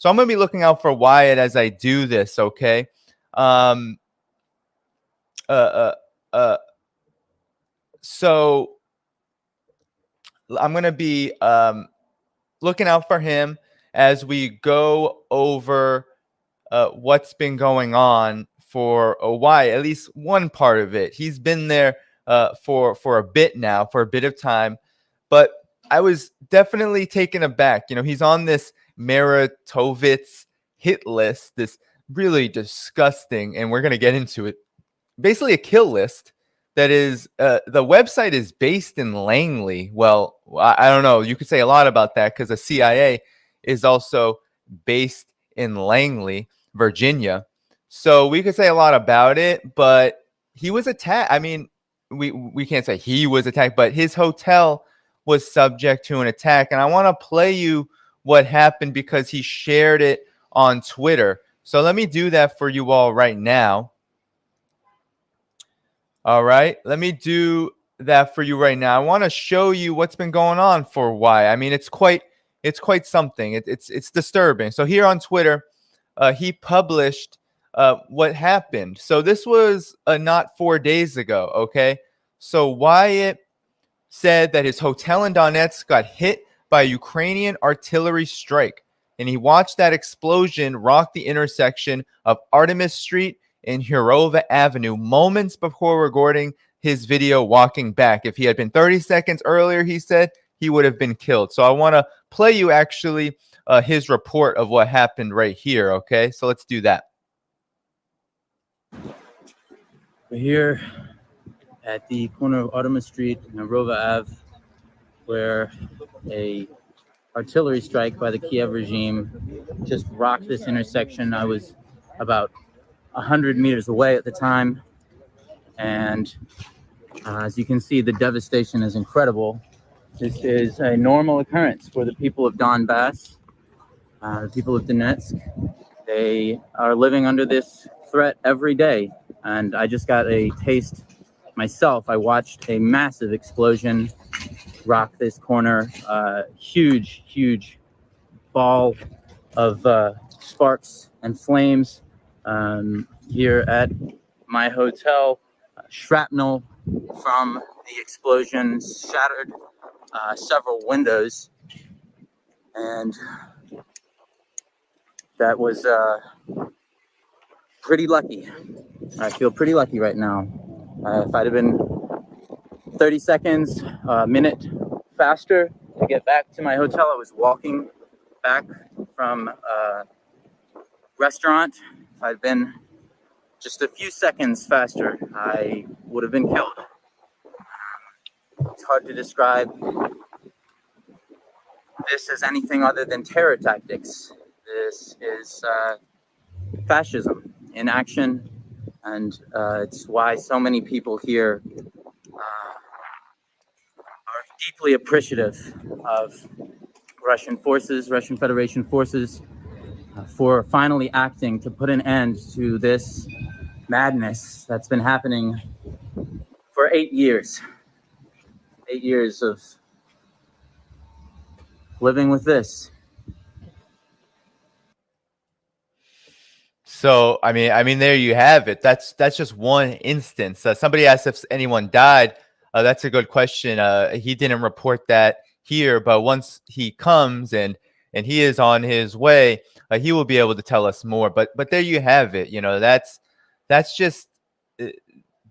So I'm going to be looking out for Wyatt as I do this, okay? So I'm going to be looking out for him as we go over what's been going on for a while, at least one part of it. He's been there for a bit now, for a bit of time. But I was definitely taken aback. You know, he's on this Meritovitz hit list, this really disgusting, and we're going to get into it, basically a kill list that is, the website is based in Langley. Well, I don't know. You could say a lot about that because the CIA is also based in Langley, Virginia. So we could say a lot about it, but he was attacked. I mean, we can't say he was attacked, but his hotel was subject to an attack. And I want to play you what happened because he shared it on Twitter. So let me do that for you all right now. All right, let me do that for you right now. I want to show you what's been going on for why. I mean, it's quite something. It's disturbing. So here on Twitter, he published what happened. So this was not 4 days ago. Okay, so Wyatt said that his hotel in Donetsk got hit by a Ukrainian artillery strike, and he watched that explosion rock the intersection of Artemis Street and Hurova Avenue moments before recording his video walking back. If he had been 30 seconds earlier, he said, he would have been killed. So I want to play you actually his report of what happened right here. Okay, so let's do that. We're here at the corner of Artemis Street and Hurova Ave, where a artillery strike by the Kiev regime just rocked this intersection. I was about 100 meters away at the time, and as you can see, the devastation is incredible. This is a normal occurrence for the people of Donbass, the people of Donetsk. They are living under this threat every day, and I just got a taste myself. I watched a massive explosion rock this corner, huge ball of sparks and flames here at my hotel. Shrapnel from the explosion shattered several windows, and that was pretty lucky. I feel pretty lucky right now. If I'd have been 30 seconds, a minute faster to get back to my hotel, I was walking back from a restaurant. If I'd been just a few seconds faster, I would have been killed. It's hard to describe this as anything other than terror tactics. This is fascism in action, and it's why so many people here are deeply appreciative of Russian forces, Russian Federation forces, for finally acting to put an end to this madness that's been happening for 8 years. 8 years of living with this. So, I mean, there you have it. That's just one instance. Somebody asked if anyone died. That's a good question. He didn't report that here, but once he comes and he is on his way, he will be able to tell us more. But there you have it. You know, that's just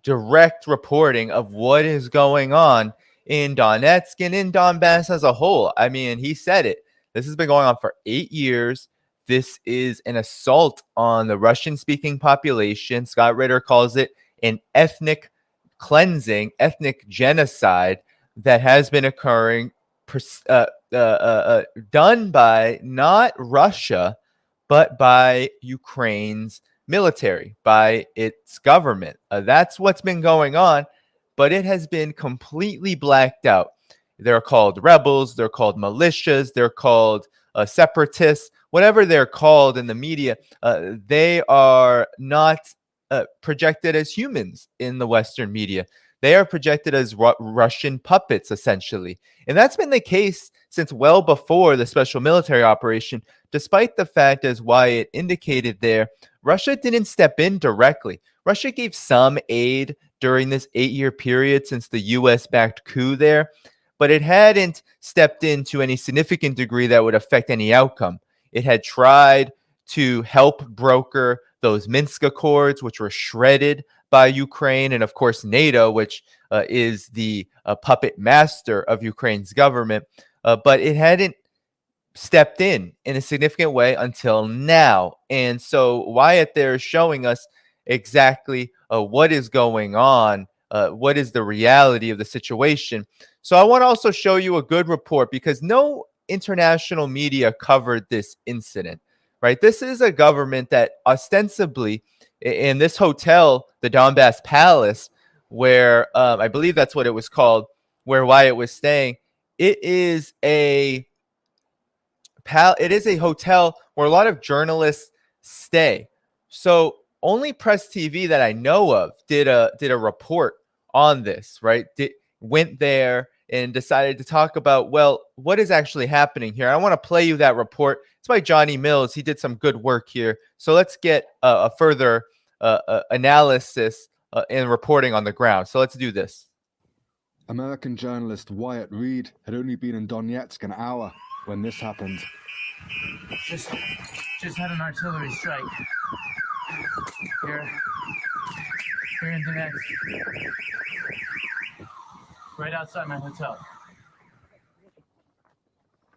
direct reporting of what is going on in Donetsk and in Donbass as a whole. I mean, he said it. This has been going on for 8 years. This is an assault on the Russian-speaking population. Scott Ritter calls it an ethnic cleansing, ethnic genocide that has been occurring, done by not Russia, but by Ukraine's military, by its government. That's what's been going on, but it has been completely blacked out. They're called rebels, they're called militias, they're called separatists, whatever they're called in the media. They are not projected as humans in the Western media. They are projected as Russian puppets, essentially. And that's been the case since well before the special military operation, despite the fact, as Wyatt indicated there, Russia didn't step in directly. Russia gave some aid during this 8-year period since the US-backed coup there, but it hadn't stepped in to any significant degree that would affect any outcome. It had tried to help broker those Minsk Accords, which were shredded by Ukraine, and of course NATO, which is the puppet master of Ukraine's government, but it hadn't stepped in a significant way until now. And so Wyatt there is showing us exactly what is going on, what is the reality of the situation. So I want to also show you a good report, because no international media covered this incident, right? This is a government that ostensibly in this hotel, the Donbass Palace, where I believe that's what it was called, where Wyatt was staying, it is a hotel where a lot of journalists stay. So only Press TV that I know of did a report on this, right? Went there and decided to talk about, well, what is actually happening here. I want to play you that report. It's by Johnny Mills. He did some good work here. So let's get a further analysis and reporting on the ground. So let's do this. American journalist Wyatt Reed had only been in Donetsk an hour when this happened. Just had an artillery strike. Here in Donetsk. Right outside my hotel.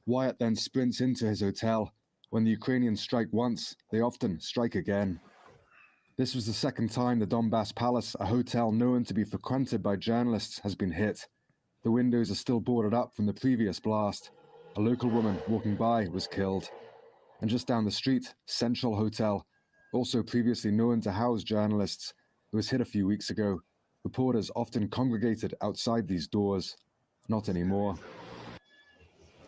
Wyatt then sprints into his hotel. When the Ukrainians strike once, they often strike again. This was the second time the Donbass Palace, a hotel known to be frequented by journalists, has been hit. The windows are still boarded up from the previous blast. A local woman walking by was killed. And just down the street, Central Hotel, also previously known to house journalists, was hit a few weeks ago. Reporters often congregated outside these doors. Not anymore.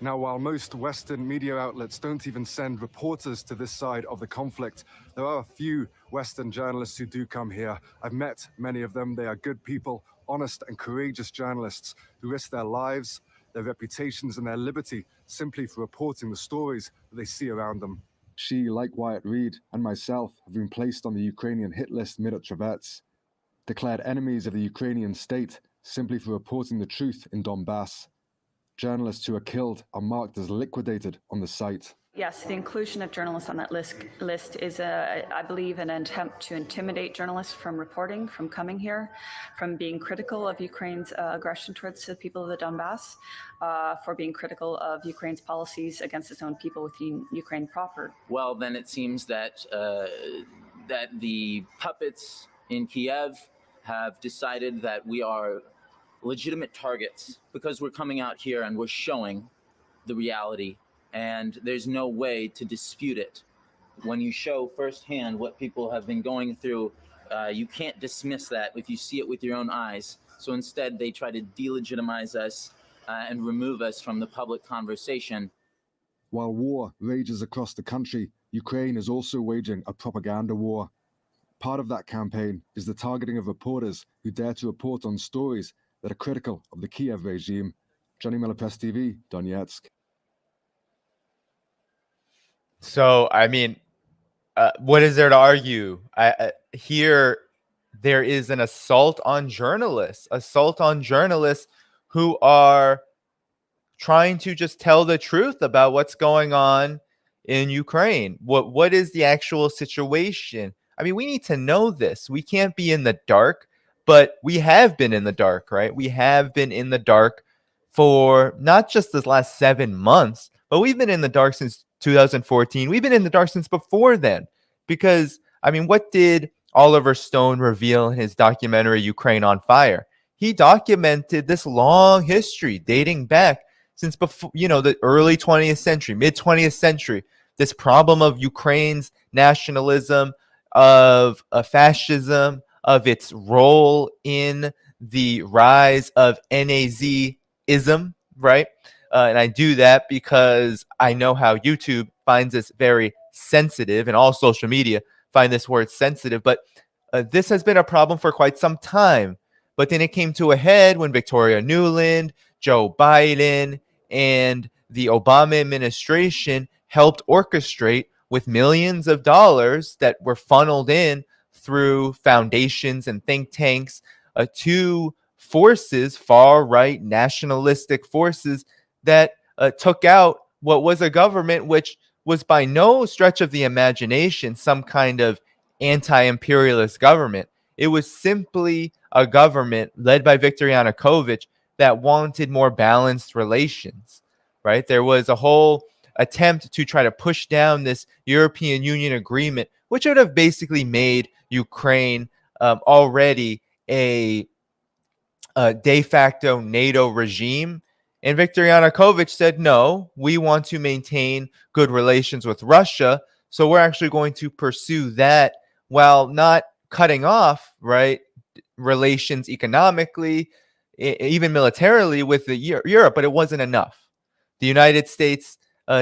Now, while most Western media outlets don't even send reporters to this side of the conflict, there are a few Western journalists who do come here. I've met many of them. They are good people, honest and courageous journalists who risk their lives, their reputations and their liberty simply for reporting the stories that they see around them. She, like Wyatt Reed and myself, have been placed on the Ukrainian hit list mid-Trevets, declared enemies of the Ukrainian state simply for reporting the truth in Donbass. Journalists who are killed are marked as liquidated on the site. Yes, the inclusion of journalists on that list is, I believe, an attempt to intimidate journalists from reporting, from coming here, from being critical of Ukraine's aggression towards the people of the Donbass, for being critical of Ukraine's policies against its own people within Ukraine proper. Well, then it seems that that the puppets in Kiev have decided that we are legitimate targets because we're coming out here and we're showing the reality, and there's no way to dispute it. When you show firsthand what people have been going through, you can't dismiss that if you see it with your own eyes. So instead, they try to delegitimize us and remove us from the public conversation. While war rages across the country, Ukraine is also waging a propaganda war. Part of that campaign is the targeting of reporters who dare to report on stories that are critical of the Kiev regime. Johnny Miller, Press TV, Donetsk. So, I mean, what is there to argue? Here, there is an assault on journalists who are trying to just tell the truth about what's going on in Ukraine. What is the actual situation? I mean, we need to know this. We can't be in the dark, but we have been in the dark, right? We have been in the dark for not just this last 7 months, but we've been in the dark since 2014. We've been in the dark since before then, because, I mean, what did Oliver Stone reveal in his documentary, Ukraine on Fire? He documented this long history dating back since before, the early 20th century, mid 20th century, this problem of Ukraine's nationalism, of fascism, of its role in the rise of Nazism, right? And I do that because I know how YouTube finds this very sensitive, and all social media find this word sensitive. But this has been a problem for quite some time. But then it came to a head when Victoria Nuland, Joe Biden, and the Obama administration helped orchestrate with millions of dollars that were funneled in through foundations and think tanks to forces, far-right nationalistic forces that took out what was a government which was by no stretch of the imagination some kind of anti-imperialist government. It was simply a government led by Viktor Yanukovych that wanted more balanced relations, right? There was a whole attempt to try to push down this European Union agreement, which would have basically made Ukraine already a de facto NATO regime. And Viktor Yanukovych said, no, we want to maintain good relations with Russia. So we're actually going to pursue that while not cutting off, right, relations economically, even militarily with the Europe. But it wasn't enough. The United States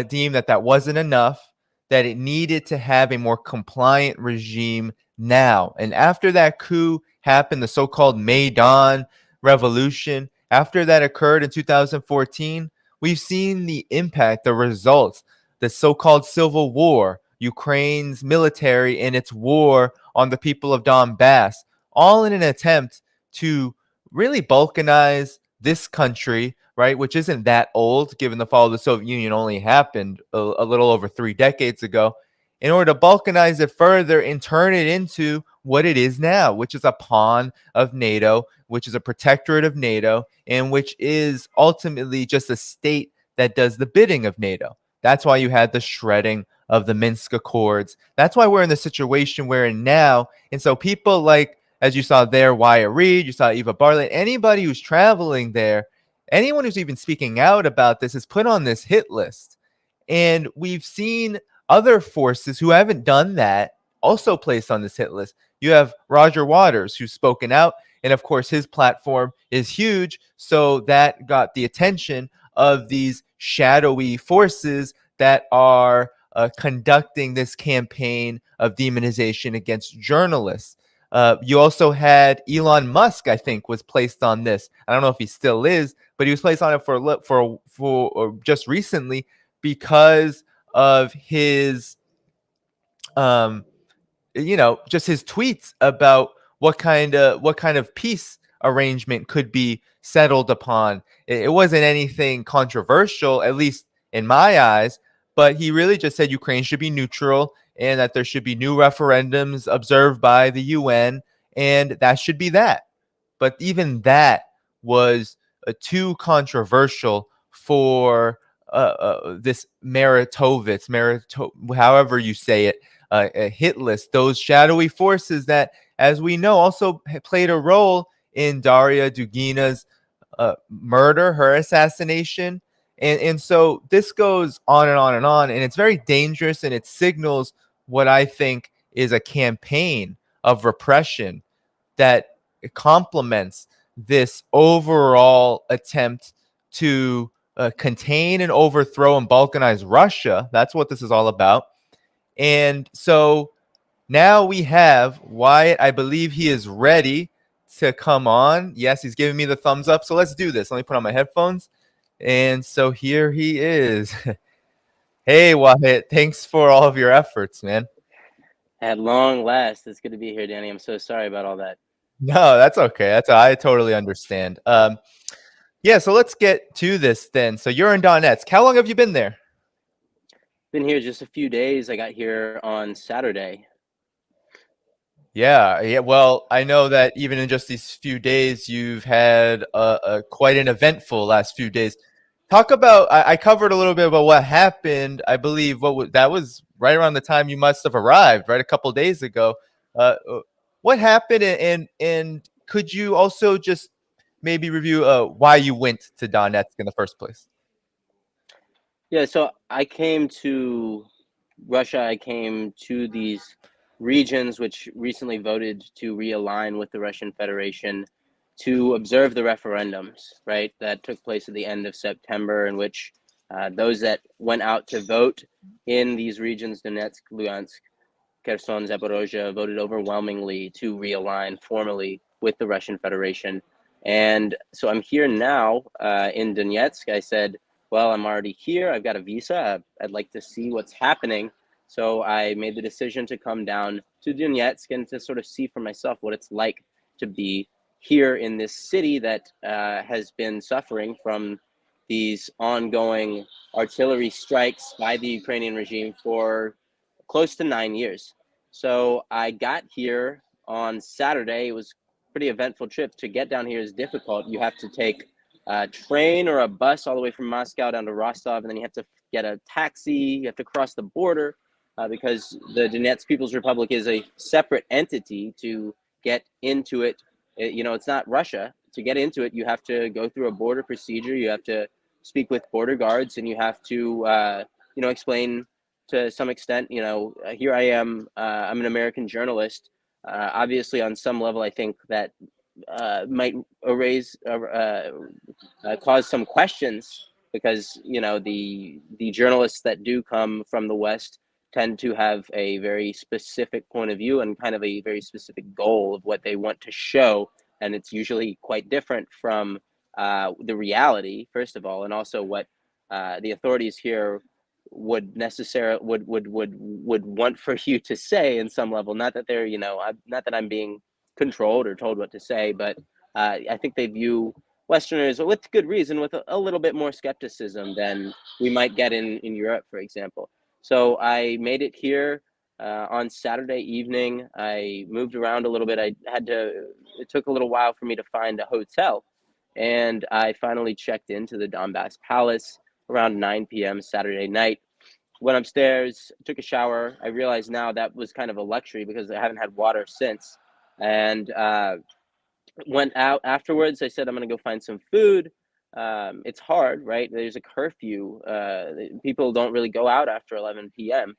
deemed that that wasn't enough, that it needed to have a more compliant regime now. And after that coup happened, the so-called Maidan revolution, after that occurred in 2014, we've seen the impact, the results, the so-called civil war, Ukraine's military and its war on the people of Donbass, all in an attempt to really balkanize this country, right, which isn't that old, given the fall of the Soviet Union only happened a little over 3 decades ago, in order to balkanize it further and turn it into what it is now, which is a pawn of NATO, which is a protectorate of NATO, and which is ultimately just a state that does the bidding of NATO. That's why you had the shredding of the Minsk Accords. That's why we're in the situation we're in now. And so people like, as you saw there, Wyatt Reed, you saw Eva Bartlett, anybody who's traveling there, anyone who's even speaking out about this is put on this hit list. And we've seen other forces who haven't done that also placed on this hit list. You have Roger Waters, who's spoken out, and of course his platform is huge, so that got the attention of these shadowy forces that are conducting this campaign of demonization against journalists. You also had Elon Musk, I think, was placed on this. I don't know if he still is, but he was placed on it for just recently because of his just his tweets about what kind of peace arrangement could be settled upon. It wasn't anything controversial, at least in my eyes, but he really just said Ukraine should be neutral and that there should be new referendums observed by the UN, and that should be that. But even that was too controversial for this however you say it, a hit list. Those shadowy forces that, as we know, also played a role in Daria Dugina's murder, her assassination. And so this goes on and on and on, and it's very dangerous, and it signals what I think is a campaign of repression that complements this overall attempt to contain and overthrow and balkanize Russia. That's what this is all about. And so now we have Wyatt. I believe he is ready to come on. Yes, he's giving me the thumbs up. So let's do this. Let me put on my headphones. And so here he is. Hey, Wyatt. Thanks for all of your efforts, man. At long last, it's good to be here, Danny. I'm so sorry about all that. No, that's okay. I totally understand. Yeah, so let's get to this then. So you're in Donetsk. How long have you been there? Been here just a few days. I got here on Saturday. Yeah. Well, I know that even in just these few days, you've had quite an eventful last few days. Talk about. I covered a little bit about what happened. I believe that was right around the time you must have arrived, right, a couple days ago. What happened, and could you also just maybe review why you went to Donetsk in the first place? Yeah, so I came to Russia. I came to these regions which recently voted to realign with the Russian Federation to observe the referendums, right, that took place at the end of September, in which those that went out to vote in these regions, Donetsk, Luhansk, Kherson, Zaporozhye, voted overwhelmingly to realign formally with the Russian Federation. And so I'm here now in Donetsk. I said, well, I'm already here. I've got a visa. I'd like to see what's happening. So I made the decision to come down to Donetsk and to sort of see for myself what it's like to be here in this city that has been suffering from these ongoing artillery strikes by the Ukrainian regime for close to 9 years. So I got here on Saturday. It was a pretty eventful trip. To get down here is difficult. You have to take a train or a bus all the way from Moscow down to Rostov, and then you have to get a taxi. You have to cross the border because the Donetsk People's Republic is a separate entity. To get into it, it's not Russia. To get into it, you have to go through a border procedure. You have to speak with border guards, and you have to, explain to some extent. Here I am. I'm an American journalist. Obviously, on some level, I think that might cause some questions because the journalists that do come from the West tend to have a very specific point of view and kind of a very specific goal of what they want to show, and it's usually quite different from the reality, first of all, and also what the authorities here would necessarily would want for you to say in some level. Not that they're not that I'm being controlled or told what to say, but I think they view Westerners, with good reason, with a little bit more skepticism than we might get in Europe, for example. So I made it here on Saturday evening. I moved around a little bit. It took a little while for me to find a hotel, and I finally checked into the Donbass Palace around 9 p.m. Saturday night. Went upstairs, took a shower. I realize now that was kind of a luxury because I haven't had water since. And went out afterwards. I said, I'm going to go find some food. It's hard, right? There's a curfew. People don't really go out after 11 p.m.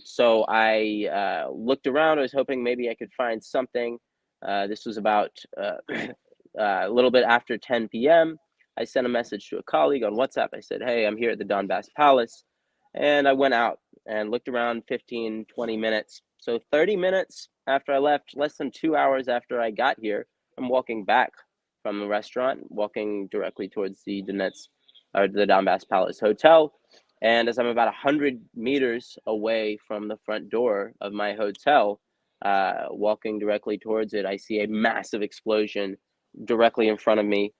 So I looked around. I was hoping maybe I could find something. This was about a little bit after 10 p.m. I sent a message to a colleague on WhatsApp. I said, hey, I'm here at the Donbass Palace. And I went out and looked around 15, 20 minutes. So 30 minutes after I left, less than 2 hours after I got here, I'm walking back from the restaurant, walking directly towards the Donbass Palace Hotel. And as I'm about 100 meters away from the front door of my hotel, walking directly towards it, I see a massive explosion directly in front of me.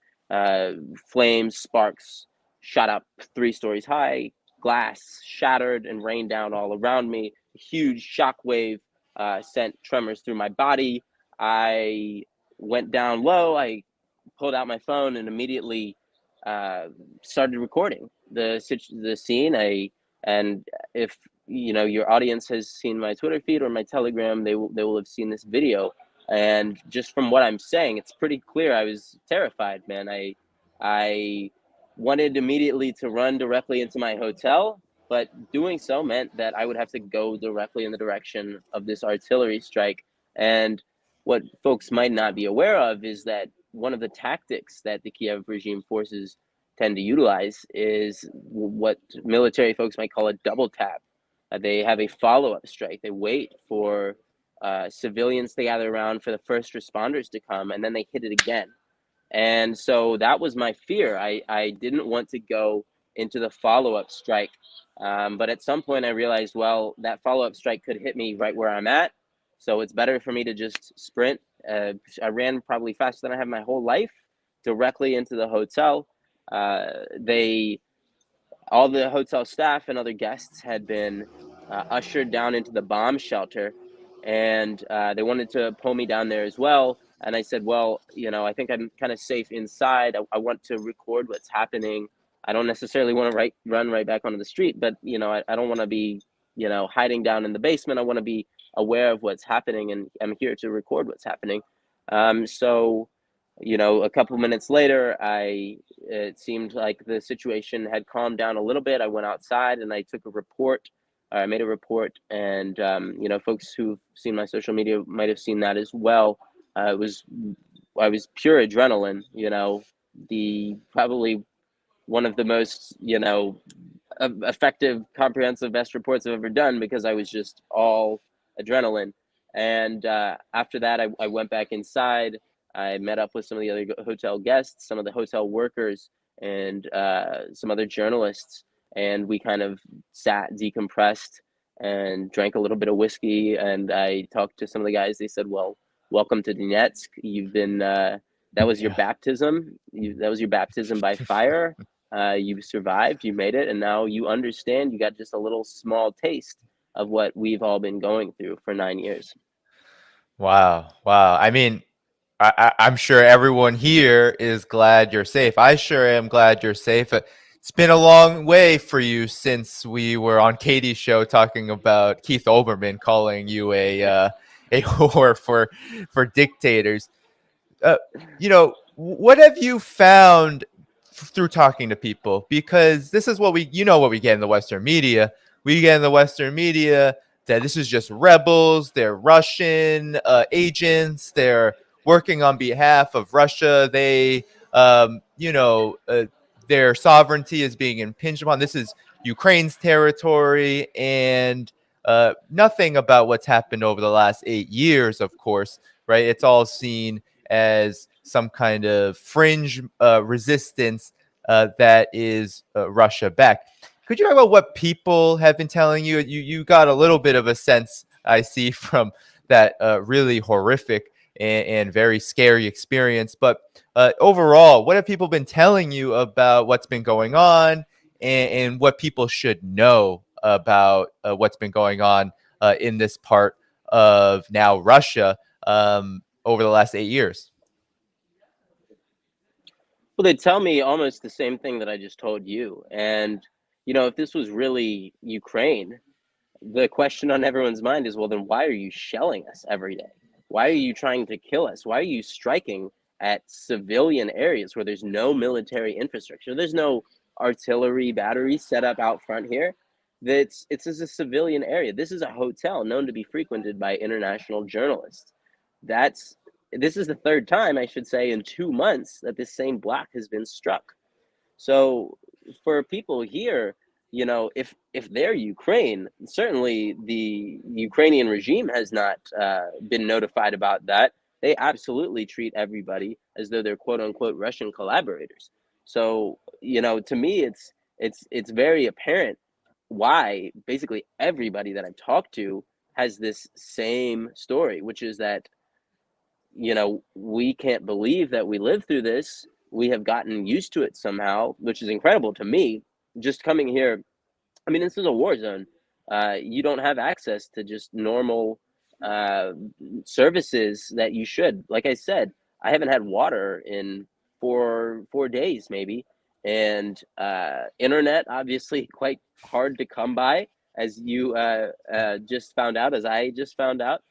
Flames, sparks shot up 3 stories high. Glass shattered and rained down all around me. A huge shockwave sent tremors through my body. I went down low. I pulled out my phone and immediately started recording the scene. And if your audience has seen my Twitter feed or my Telegram, they will have seen this video. And just from what I'm saying, it's pretty clear I was terrified, man. I wanted immediately to run directly into my hotel, but doing so meant that I would have to go directly in the direction of this artillery strike. And what folks might not be aware of is that one of the tactics that the Kiev regime forces tend to utilize is what military folks might call a double tap. They have a follow-up strike. They wait for civilians to gather around, for the first responders to come, and then they hit it again. And so that was my fear. I didn't want to go into the follow-up strike. But at some point I realized, well, that follow-up strike could hit me right where I'm at. So it's better for me to just sprint. I ran probably faster than I have my whole life directly into the hotel. All the hotel staff and other guests had been ushered down into the bomb shelter, and they wanted to pull me down there as well. And I said, well, I think I'm kind of safe inside. I want to record what's happening. I don't necessarily want to run right back onto the street, but I don't want to be hiding down in the basement. I want to be aware of what's happening, and I'm here to record what's happening. So a couple minutes later, it seemed like the situation had calmed down a little bit. I went outside and I took a report. I made a report, and folks who've seen my social media might have seen that as well. I was pure adrenaline. Probably one of the most effective, comprehensive, best reports I've ever done, because I was just all adrenaline. And after that, I went back inside. I met up with some of the other hotel guests, some of the hotel workers, and some other journalists, and we kind of sat, decompressed, and drank a little bit of whiskey. And I talked to some of the guys. They said, "Well, welcome to Donetsk. You've been that was your Yeah. baptism. That was your baptism by fire. You survived. You made it, and now you understand. You got just a little small taste of what we've all been going through for 9 years." Wow. Wow. I mean, I'm sure everyone here is glad you're safe. I sure am glad you're safe. It's been a long way for you since we were on Katie's show talking about Keith Olbermann calling you a whore for dictators. What have you found through talking to people? Because this is what we get in the Western media. We get in the Western media that this is just rebels. They're Russian agents. They're working on behalf of Russia. Their sovereignty is being impinged upon. This is Ukraine's territory, and nothing about what's happened over the last 8 years, of course, right? It's all seen as some kind of fringe resistance that is Russia back. Could you talk about what people have been telling you? You got a little bit of a sense, I see, from that really horrific and very scary experience. But overall, what have people been telling you about what's been going on and what people should know about what's been going on in this part of now Russia over the last 8 years? Well, they tell me almost the same thing that I just told you. And, if this was really Ukraine, the question on everyone's mind is, well, then why are you shelling us every day? Why are you trying to kill us? Why are you striking at civilian areas where there's no military infrastructure? There's no artillery batteries set up out front here. It's just a civilian area. This is a hotel known to be frequented by international journalists. This is the third time, I should say, in 2 months that this same block has been struck. So for people here, if they're Ukraine, certainly the Ukrainian regime has not been notified about that. They absolutely treat everybody as though they're quote unquote Russian collaborators. So, to me, it's very apparent why basically everybody that I've talked to has this same story, which is that we can't believe that we lived through this. We have gotten used to it somehow, which is incredible to me. Just coming here, I mean, this is a war zone. You don't have access to just normal uh, services that you should. Like I said, I haven't had water in 4 days, maybe, and internet obviously quite hard to come by, as you just found out, as I just found out.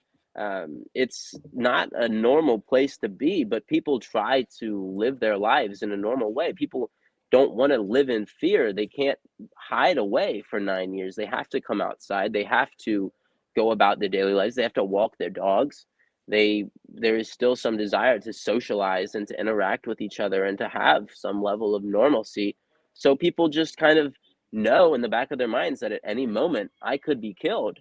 It's not a normal place to be, but people try to live their lives in a normal way. People don't want to live in fear. They can't hide away for 9 years. They have to come outside. They have to go about their daily lives. They have to walk their dogs. There is still some desire to socialize and to interact with each other and to have some level of normalcy. So people just kind of know in the back of their minds that at any moment I could be killed,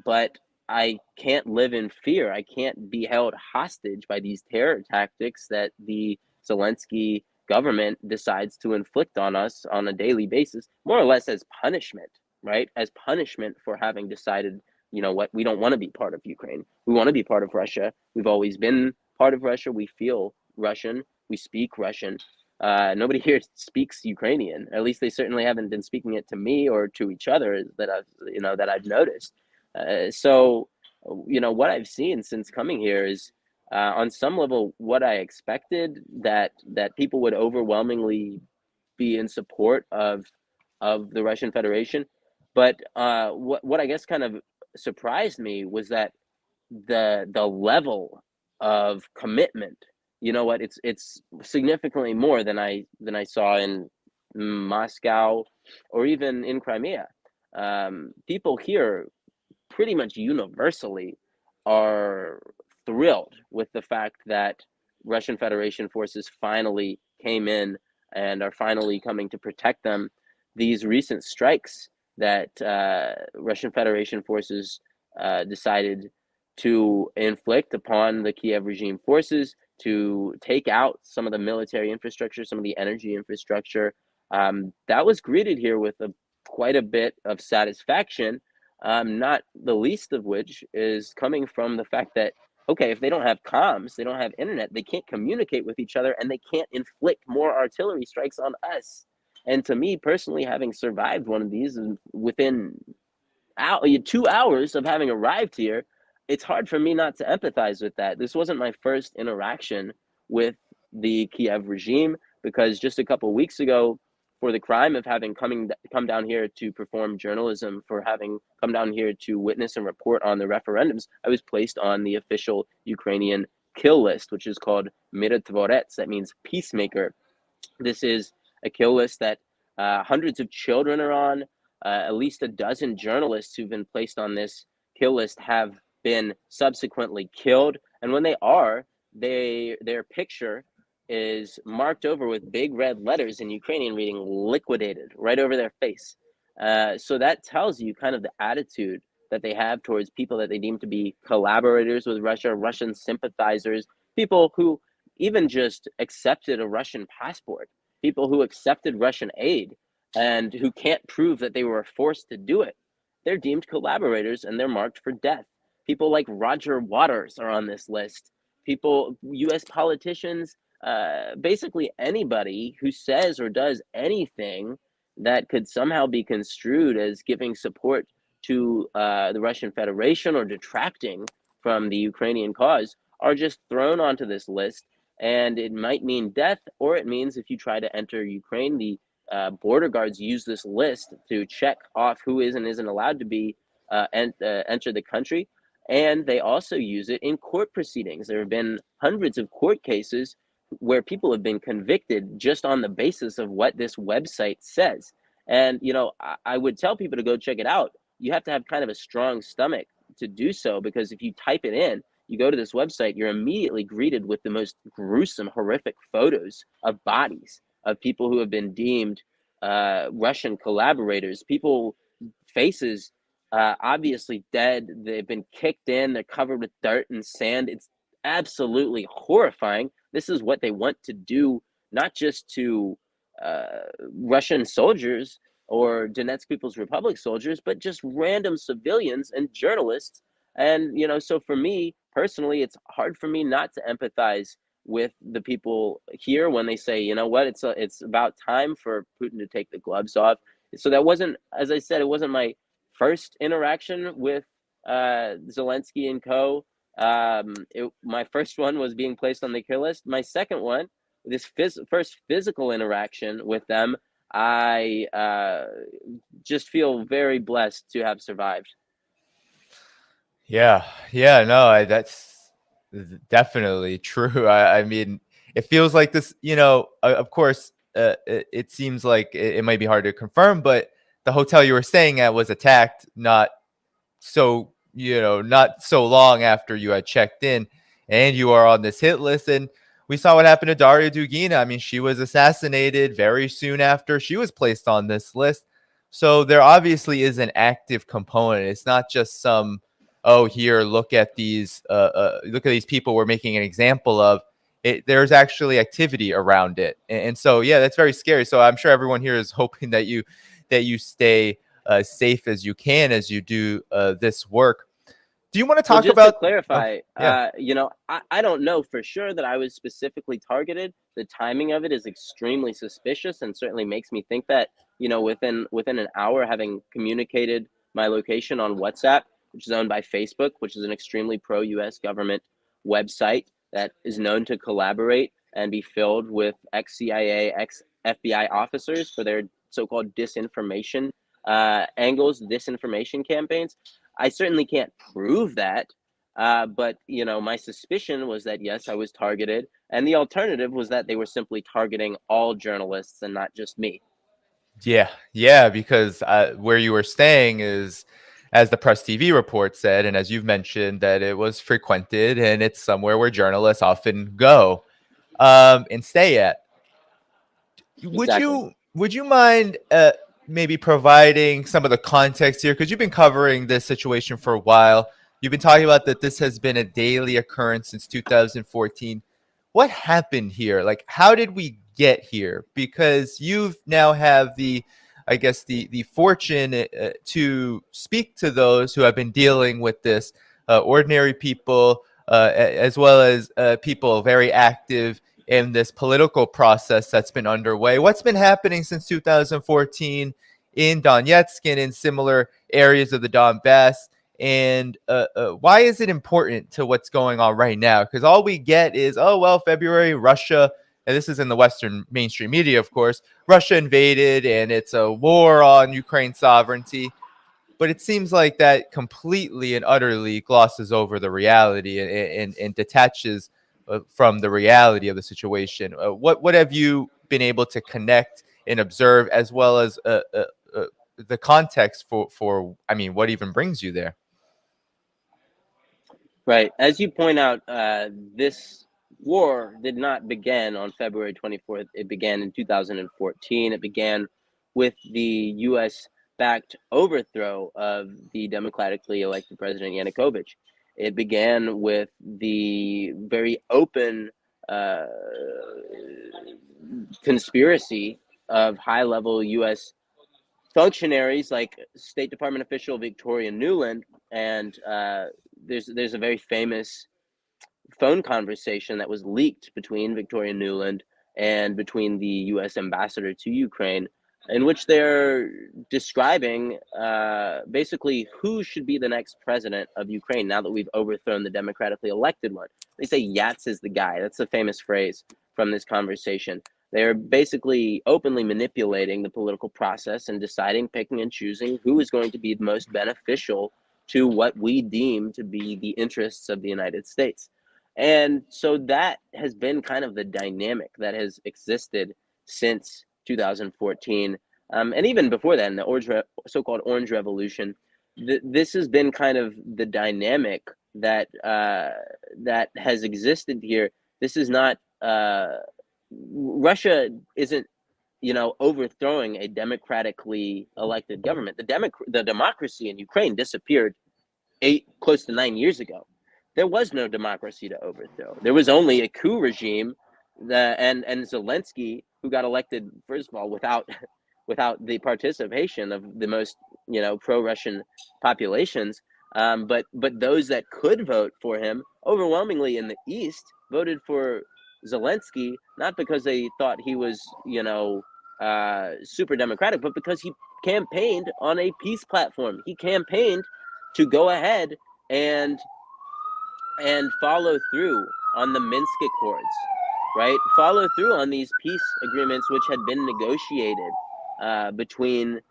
but I can't live in fear. I can't be held hostage by these terror tactics that the Zelensky government decides to inflict on us on a daily basis, more or less as punishment, right? As punishment for having decided, what, we don't want to be part of Ukraine. We want to be part of Russia. We've always been part of Russia. We feel Russian. We speak Russian. Nobody here speaks Ukrainian. At least they certainly haven't been speaking it to me or to each other that I've noticed. So, what I've seen since coming here is, on some level, what I expected, that people would overwhelmingly be in support of the Russian Federation. But what I guess kind of surprised me was that the level of commitment. It's significantly more than I saw in Moscow or even in Crimea. People here pretty much universally are thrilled with the fact that Russian Federation forces finally came in and are finally coming to protect them. These recent strikes that Russian Federation forces decided to inflict upon the Kiev regime forces to take out some of the military infrastructure, some of the energy infrastructure. That was greeted here with quite a bit of satisfaction, not the least of which is coming from the fact that, okay, if they don't have comms, they don't have internet, they can't communicate with each other, and they can't inflict more artillery strikes on us. And to me personally, having survived one of these within 2 hours of having arrived here, it's hard for me not to empathize with that. This wasn't my first interaction with the Kiev regime, because just a couple of weeks ago, for the crime of having come down here to perform journalism, for having come down here to witness and report on the referendums, I was placed on the official Ukrainian kill list, which is called Mirotvorets. That means peacemaker. This is a kill list that hundreds of children are on. At least a dozen journalists who've been placed on this kill list have been subsequently killed. And when they are, their picture is marked over with big red letters in Ukrainian reading "liquidated" right over their face. So that tells you kind of the attitude that they have towards people that they deem to be collaborators with Russia, Russian sympathizers, people who even just accepted a Russian passport, people who accepted Russian aid and who can't prove that they were forced to do it. They're deemed collaborators and they're marked for death. People like Roger Waters are on this list. People, US politicians, basically anybody who says or does anything that could somehow be construed as giving support to the Russian Federation or detracting from the Ukrainian cause are just thrown onto this list. And it might mean death, or it means if you try to enter Ukraine, the border guards use this list to check off who is and isn't allowed to be enter the country. And they also use it in court proceedings. There have been hundreds of court cases where people have been convicted just on the basis of what this website says. And, you know, I would tell people to go check it out. You have to have kind of a strong stomach to do so, because if you type it in, you go to this website, you're immediately greeted with the most gruesome, horrific photos of bodies of people who have been deemed Russian collaborators, people, faces obviously dead. They've been kicked in, they're covered with dirt and sand. It's absolutely horrifying. This is what they want to do, not just to Russian soldiers or Donetsk People's Republic soldiers, but just random civilians and journalists. And, you know, so for me personally, it's hard for me not to empathize with the people here when they say, you know what, it's about time for Putin to take the gloves off. So that wasn't, as I said, it wasn't my first interaction with Zelensky and co. My first one was being placed on the kill list. My second one, this first physical interaction with them, I just feel very blessed to have survived. Yeah, no, that's definitely true. I mean, it feels like this, you know, of course, it seems like it might be hard to confirm, but the hotel you were staying at was attacked not so long after you had checked in, and you are on this hit list. And we saw what happened to Daria Dugina. I mean, she was assassinated very soon after she was placed on this list. So there obviously is an active component. It's not just some, oh, here, look at these people we're making an example of. There's actually activity around it. And so, yeah, that's very scary. So I'm sure everyone here is hoping that you stay safe as you can as you do this work. Do you want to talk about? To clarify, you know, I don't know for sure that I was specifically targeted. The timing of it is extremely suspicious, and certainly makes me think that, you know, within an hour, having communicated my location on WhatsApp, which is owned by Facebook, which is an extremely pro-U.S. government website that is known to collaborate and be filled with ex-CIA, ex-FBI officers for their so-called disinformation angles, disinformation campaigns. I certainly can't prove that, but, you know, my suspicion was that, yes, I was targeted, and the alternative was that they were simply targeting all journalists and not just me. Yeah, because where you were staying is, as the Press TV report said, and as you've mentioned, that it was frequented, and it's somewhere where journalists often go and stay at. Exactly. Would you mind maybe providing some of the context here, because you've been covering this situation for a while. You've been talking about that this has been a daily occurrence since 2014. what happened here? Like, how did we get here? Because you've now have the, I guess, the fortune to speak to those who have been dealing with this, ordinary people, as well as people very active in this political process that's been underway. What's been happening since 2014 in Donetsk and in similar areas of the Donbass? And why is it important to what's going on right now? Because all we get is, oh, well, February, Russia, and this is in the Western mainstream media, of course, Russia invaded and it's a war on Ukraine's sovereignty. But it seems like that completely and utterly glosses over the reality and detaches from the reality of the situation. What have you been able to connect and observe, as well as the context for I mean, what even brings you there? Right. As you point out, this war did not begin on February 24th. It began in 2014. It began with the U.S. backed overthrow of the democratically elected President Yanukovych. It began with the very open conspiracy of high level U.S. functionaries like State Department official Victoria Nuland, and there's a very famous phone conversation that was leaked between Victoria Nuland and between the U.S. ambassador to Ukraine, in which they're describing basically who should be the next president of Ukraine now that we've overthrown the democratically elected one. They say Yats is the guy. That's a famous phrase from this conversation. They're basically openly manipulating the political process and deciding, picking and choosing who is going to be the most beneficial to what we deem to be the interests of the United States. And so that has been kind of the dynamic that has existed since 2014. And even before that, in the so-called Orange Revolution, this has been kind of the dynamic that that has existed here. This is not... Russia isn't, overthrowing a democratically elected government. The democracy in Ukraine disappeared close to 9 years ago. There was no democracy to overthrow. There was only a coup regime, and Zelensky, who got elected, first of all, without the participation of the most pro-Russian populations. But those that could vote for him, overwhelmingly in the East, voted for Zelensky, not because they thought he was, super democratic, but because he campaigned on a peace platform. He campaigned to go ahead and follow through on the Minsk Accords, right? Follow through on these peace agreements which had been negotiated between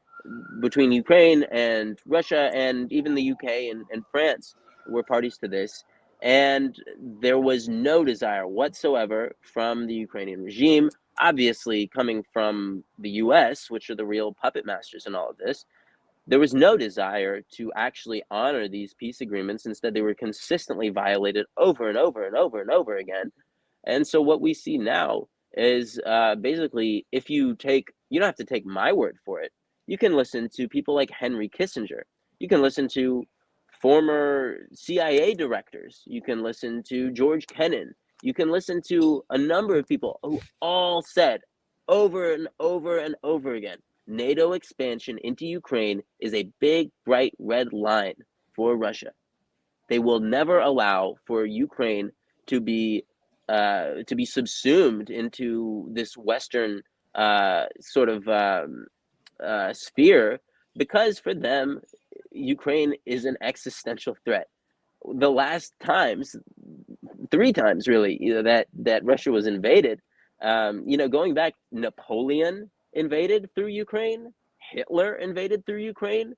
Ukraine and Russia, and even the UK and France were parties to this. And there was no desire whatsoever from the Ukrainian regime, obviously coming from the US, which are the real puppet masters in all of this. There was no desire to actually honor these peace agreements. Instead, they were consistently violated over and over and over and over again. And so what we see now is basically, you don't have to take my word for it. You can listen to people like Henry Kissinger. You can listen to former CIA directors. You can listen to George Kennan. You can listen to a number of people who all said over and over and over again, NATO expansion into Ukraine is a big, bright red line for Russia. They will never allow for Ukraine to be subsumed into this Western sphere, because for them, Ukraine is an existential threat. The last times, 3 times really, that Russia was invaded, going back, Napoleon invaded through Ukraine, Hitler invaded through Ukraine.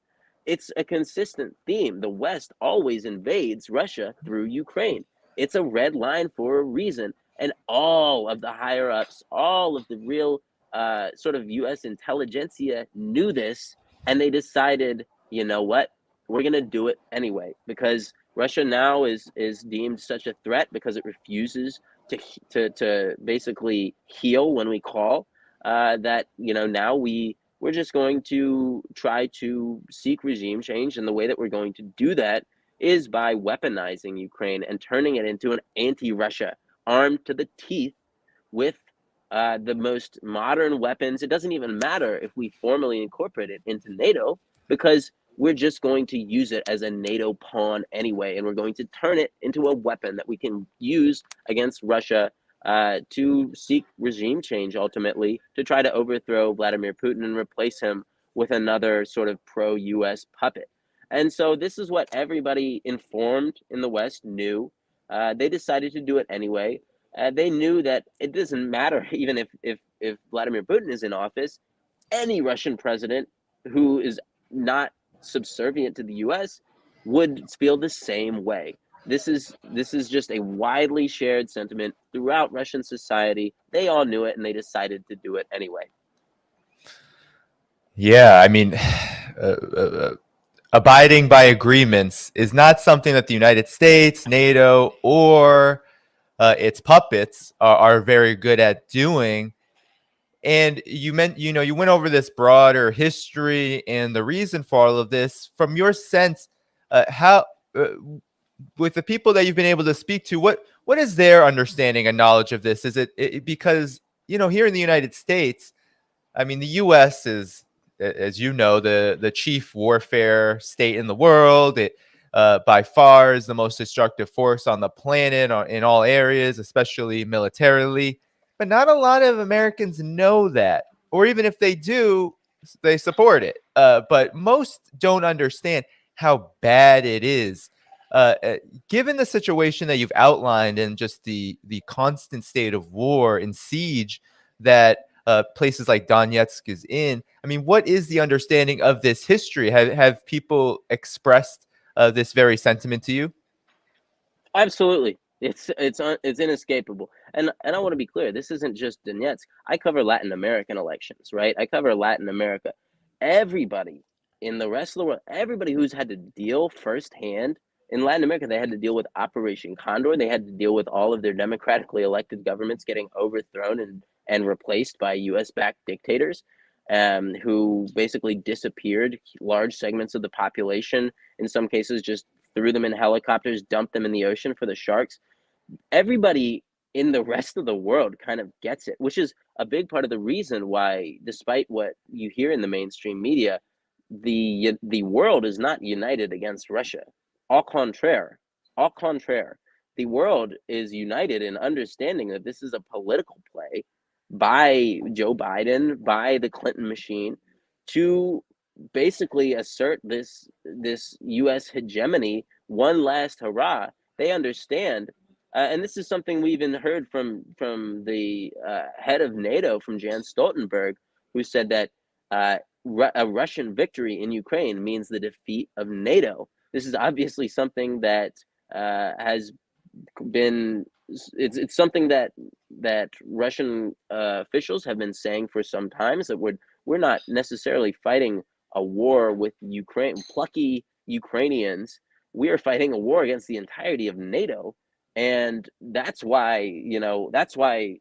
It's a consistent theme. The West always invades Russia through Ukraine. It's a red line for a reason. And all of the higher ups, all of the real U.S. intelligentsia knew this, and they decided, you know what, we're going to do it anyway, because Russia now is deemed such a threat because it refuses to basically heal when we call, that now we're just going to try to seek regime change, and the way that we're going to do that is by weaponizing Ukraine and turning it into an anti-Russia armed to the teeth with the most modern weapons. It doesn't even matter if we formally incorporate it into NATO, because we're just going to use it as a NATO pawn anyway, and we're going to turn it into a weapon that we can use against Russia to seek regime change, ultimately, to try to overthrow Vladimir Putin and replace him with another sort of pro-US puppet. And so this is what everybody informed in the West knew. They decided to do it anyway. They knew that it doesn't matter even if Vladimir Putin is in office. Any Russian president who is not subservient to the U.S. would feel the same way. This is just a widely shared sentiment throughout Russian society. They all knew it, and they decided to do it anyway. Yeah, I mean, abiding by agreements is not something that the United States, NATO, or its puppets are very good at doing. And you went over this broader history and the reason for all of this. From your sense, how with the people that you've been able to speak to, what is their understanding and knowledge of this? Is it because here in the United States, I mean, the U.S. is, as you know, the chief warfare state in the world. It by far is the most destructive force on the planet in all areas, especially militarily. But not a lot of Americans know that, or even if they do, they support it. But most don't understand how bad it is. Given the situation that you've outlined and just the constant state of war and siege that places like Donetsk is in, I mean, what is the understanding of this history? Have people expressed this very sentiment to you? Absolutely. It's inescapable. And I want to be clear, this isn't just Donetsk. I cover Latin American elections, right? I cover Latin America. Everybody in the rest of the world, everybody who's had to deal firsthand in Latin America, they had to deal with Operation Condor. They had to deal with all of their democratically elected governments getting overthrown and replaced by US-backed dictators who basically disappeared large segments of the population, in some cases just threw them in helicopters, dumped them in the ocean for the sharks. Everybody in the rest of the world kind of gets it, which is a big part of the reason why, despite what you hear in the mainstream media, the world is not united against Russia. Au contraire. The world is united in understanding that this is a political play by Joe Biden, by the Clinton machine, to basically assert this U.S. hegemony one last hurrah. They understand, and this is something we even heard from the head of NATO, from Jens Stoltenberg, who said that a Russian victory in Ukraine means the defeat of NATO. This is obviously something that has been it's something that Russian officials have been saying for some time, that we're not necessarily fighting a war with Ukraine, plucky Ukrainians. We are fighting a war against the entirety of NATO, and that's why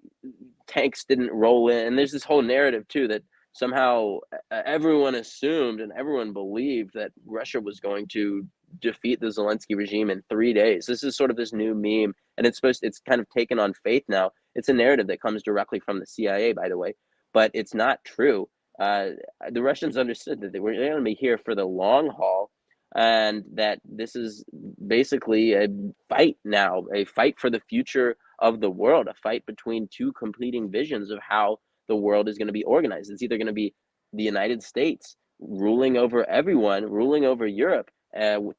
tanks didn't roll in. And there's this whole narrative too that somehow everyone assumed and everyone believed that Russia was going to defeat the Zelensky regime in 3 days. This is sort of this new meme, and it's kind of taken on faith now. It's a narrative that comes directly from the CIA, by the way, but it's not true. The Russians understood that they were going to be here for the long haul, and that this is basically a fight now, a fight for the future of the world, a fight between two competing visions of how the world is going to be organized. It's either going to be the United States ruling over everyone, ruling over Europe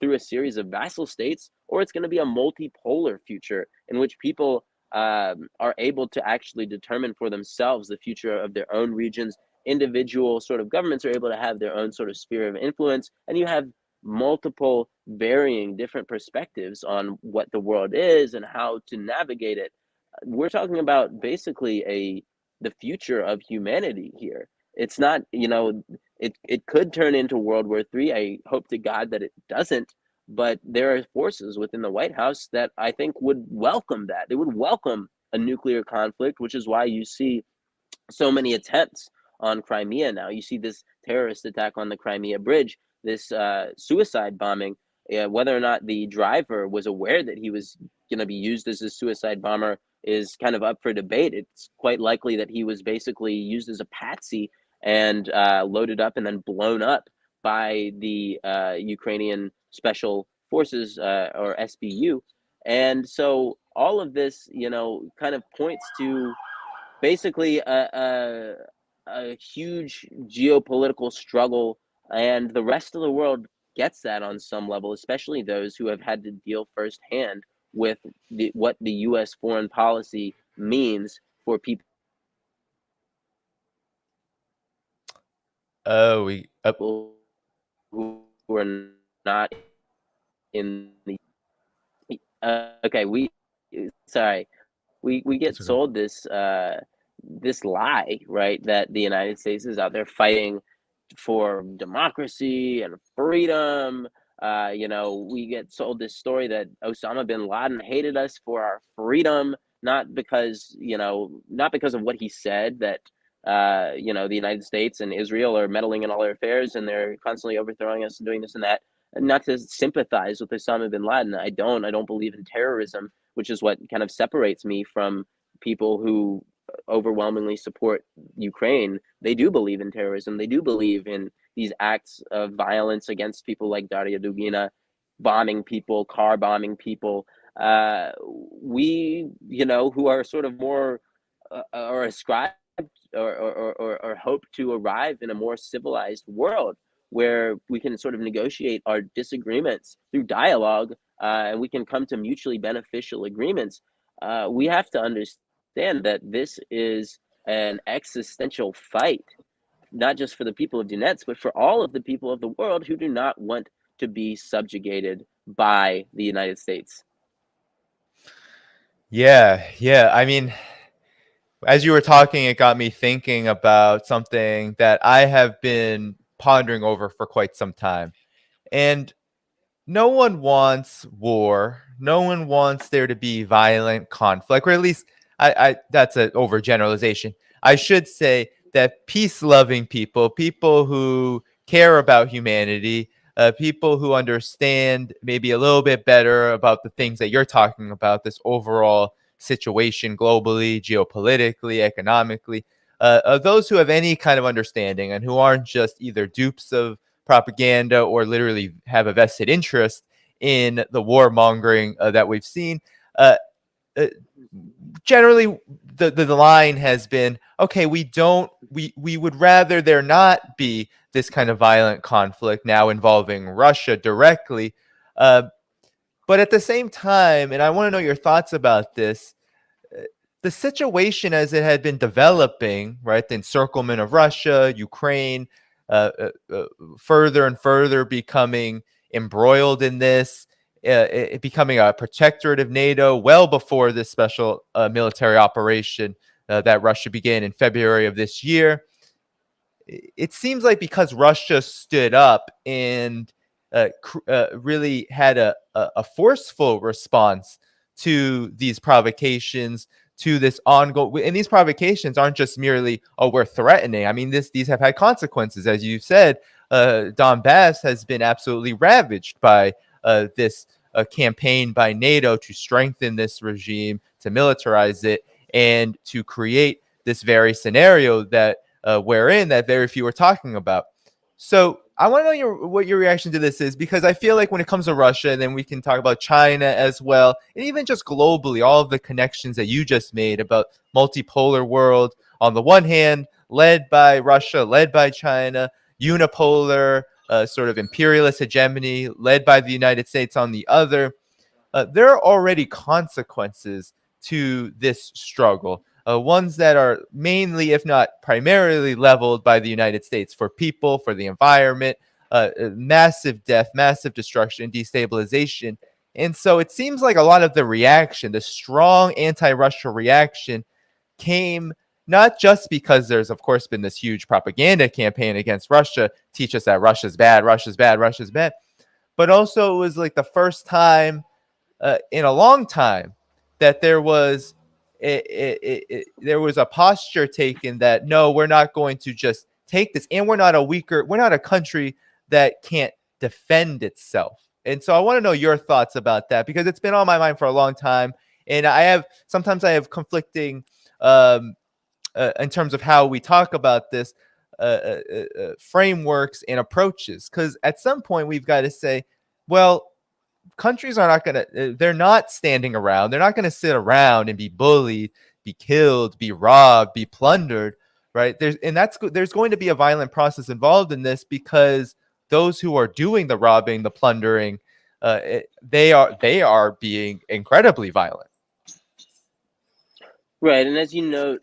through a series of vassal states, or it's going to be a multipolar future in which people are able to actually determine for themselves the future of their own regions. Individual sort of governments are able to have their own sort of sphere of influence, and you have multiple varying different perspectives on what the world is and how to navigate it. We're talking about basically the future of humanity here. It's not, it could turn into World War III. I hope to God that it doesn't, but there are forces within the White House that I think would welcome that. They would welcome a nuclear conflict, which is why you see so many attempts on Crimea now. You see this terrorist attack on the Crimea bridge, this suicide bombing. whether or not the driver was aware that he was going to be used as a suicide bomber is kind of up for debate. It's quite likely that he was basically used as a patsy and loaded up and then blown up by the Ukrainian Special Forces or SBU. And so all of this, kind of points to basically a huge geopolitical struggle, and the rest of the world gets that on some level, especially those who have had to deal firsthand with what the U.S. foreign policy means for people We who are not in the. Okay, we get sold this this lie, right, that the United States is out there fighting for democracy and freedom. We get sold this story that Osama bin Laden hated us for our freedom, not because of what he said, that the United States and Israel are meddling in all our affairs and they're constantly overthrowing us and doing this and that. And not to sympathize with Osama bin Laden. I don't believe in terrorism, which is what kind of separates me from people who overwhelmingly support Ukraine. They do believe in terrorism. They do believe in these acts of violence against people like Daria Dugina, bombing people, car bombing people. We, who are sort of more or ascribe or hope to arrive in a more civilized world where we can sort of negotiate our disagreements through dialogue, and we can come to mutually beneficial agreements. We have to understand that this is an existential fight, not just for the people of Donetsk, but for all of the people of the world who do not want to be subjugated by the United States. Yeah. I mean, as you were talking, it got me thinking about something that I have been pondering over for quite some time. And no one wants war. No one wants there to be violent conflict, or at least I that's an overgeneralization. I should say that peace-loving people who care about humanity, people who understand maybe a little bit better about the things that you're talking about, this overall situation globally, geopolitically, economically, those who have any kind of understanding and who aren't just either dupes of propaganda or literally have a vested interest in the warmongering that we've seen. Generally, the line has been, okay, we would rather there not be this kind of violent conflict now involving Russia directly. But at the same time, and I want to know your thoughts about this, the situation as it had been developing, right, the encirclement of Russia, Ukraine, further and further becoming embroiled in this, it becoming a protectorate of NATO well before this special military operation that Russia began in February of this year. It seems like because Russia stood up and really had a forceful response to these provocations, to this ongoing, and these provocations aren't just merely, oh, we're threatening. I mean, these have had consequences. As you said, Donbass has been absolutely ravaged by this campaign by NATO to strengthen this regime, to militarize it, and to create this very scenario that we're in, that very few are talking about. So I want to know what your reaction to this is, because I feel like when it comes to Russia, and then we can talk about China as well, and even just globally, all of the connections that you just made about multipolar world, on the one hand, led by Russia, led by China, unipolar, sort of imperialist hegemony, led by the United States on the other. There are already consequences to this struggle. Ones that are mainly, if not primarily, leveled by the United States for people, for the environment, massive death, massive destruction, destabilization. And so it seems like a lot of the reaction, the strong anti-Russia reaction, came not just because there's, of course, been this huge propaganda campaign against Russia, teach us that Russia's bad, Russia's bad, Russia's bad, but also it was like the first time in a long time that there was a posture taken that, no, we're not going to just take this, and we're not a country that can't defend itself. And so I want to know your thoughts about that, because it's been on my mind for a long time. And sometimes I have conflicting in terms of how we talk about this frameworks and approaches. Because at some point we've got to say, well, countries are not going to, they're not standing around. They're not going to sit around and be bullied, be killed, be robbed, be plundered, right? There's going to be a violent process involved in this, because those who are doing the robbing, the plundering, they are being incredibly violent. Right, and as you know,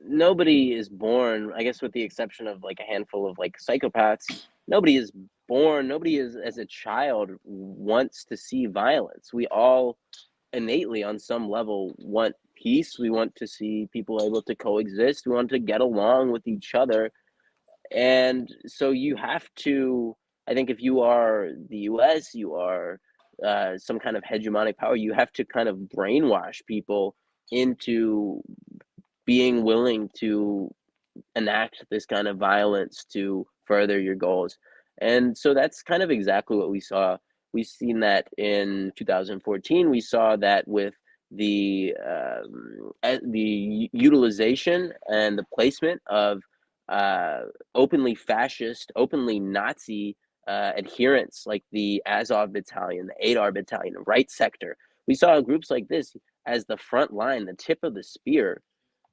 nobody is born, I guess with the exception of like a handful of like psychopaths, nobody is born, nobody is as a child wants to see violence. We all innately on some level want peace. We want to see people able to coexist. We want to get along with each other. And so you have to, I think if you are the US, you are some kind of hegemonic power, you have to kind of brainwash people into being willing to enact this kind of violence to further your goals. And so that's kind of exactly what we saw. We've seen that in 2014. We saw that with the utilization and the placement of openly fascist, openly Nazi adherents like the Azov Battalion, the Adar Battalion, the Right Sector. We saw groups like this as the front line, the tip of the spear,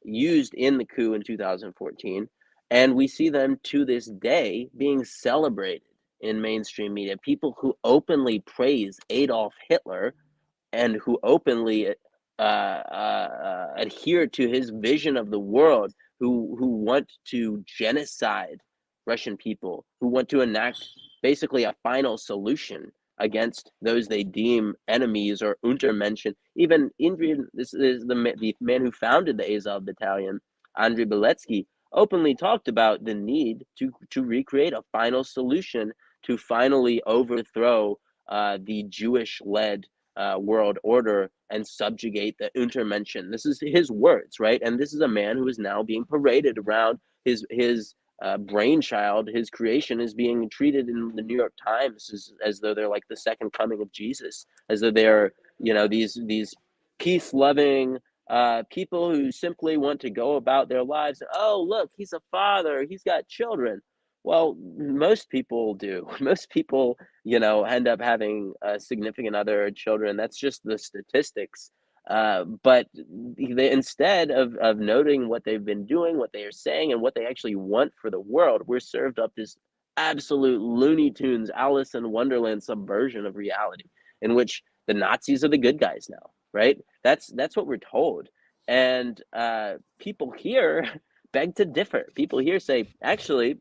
used in the coup in 2014. And we see them to this day being celebrated in mainstream media. People who openly praise Adolf Hitler and who openly adhere to his vision of the world, who want to genocide Russian people, who want to enact basically a final solution against those they deem enemies or Untermenschen. Even this is the man who founded the Azov Battalion, Andrei Beletsky, openly talked about the need to recreate a final solution to finally overthrow the Jewish-led world order and subjugate the Untermenschen. This is his words, right? And this is a man who is now being paraded around. His brainchild, his creation, is being treated in the New York Times as though they're like the second coming of Jesus, as though they're, you know, these peace-loving people who simply want to go about their lives. Oh, look, he's a father, he's got children. Well, most people do. Most people, you know, end up having a significant other, children. That's just the statistics. But they, instead of noting what they've been doing, what they are saying, and what they actually want for the world, we're served up this absolute Looney Tunes, Alice in Wonderland subversion of reality, in which the Nazis are the good guys now, right? That's what we're told. And people here beg to differ. People here say, actually,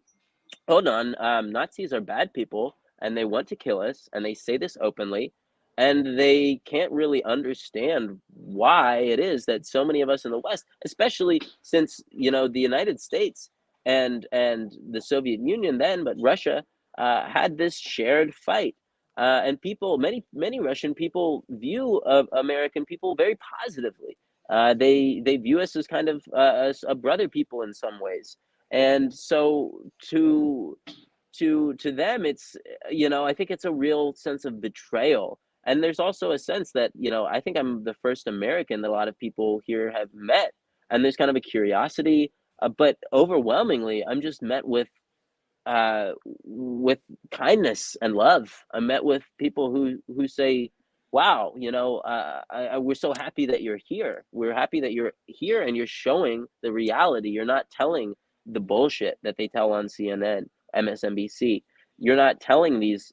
hold on, Nazis are bad people and they want to kill us, and they say this openly, and they can't really understand why it is that so many of us in the West, especially since, you know, the United States and the Soviet Union then, but Russia had this shared fight. And people, many Russian people view American people very positively. They view us as kind of as a brother people in some ways. And so to them, it's, you know, I think it's a real sense of betrayal. And there's also a sense that, you know, I think I'm the first American that a lot of people here have met, and there's kind of a curiosity, but overwhelmingly I'm just met with kindness and love. I'm met with people who say, wow, you know, we're so happy that you're here. We're happy that you're here and you're showing the reality. You're not telling the bullshit that they tell on CNN, MSNBC. You're not telling this,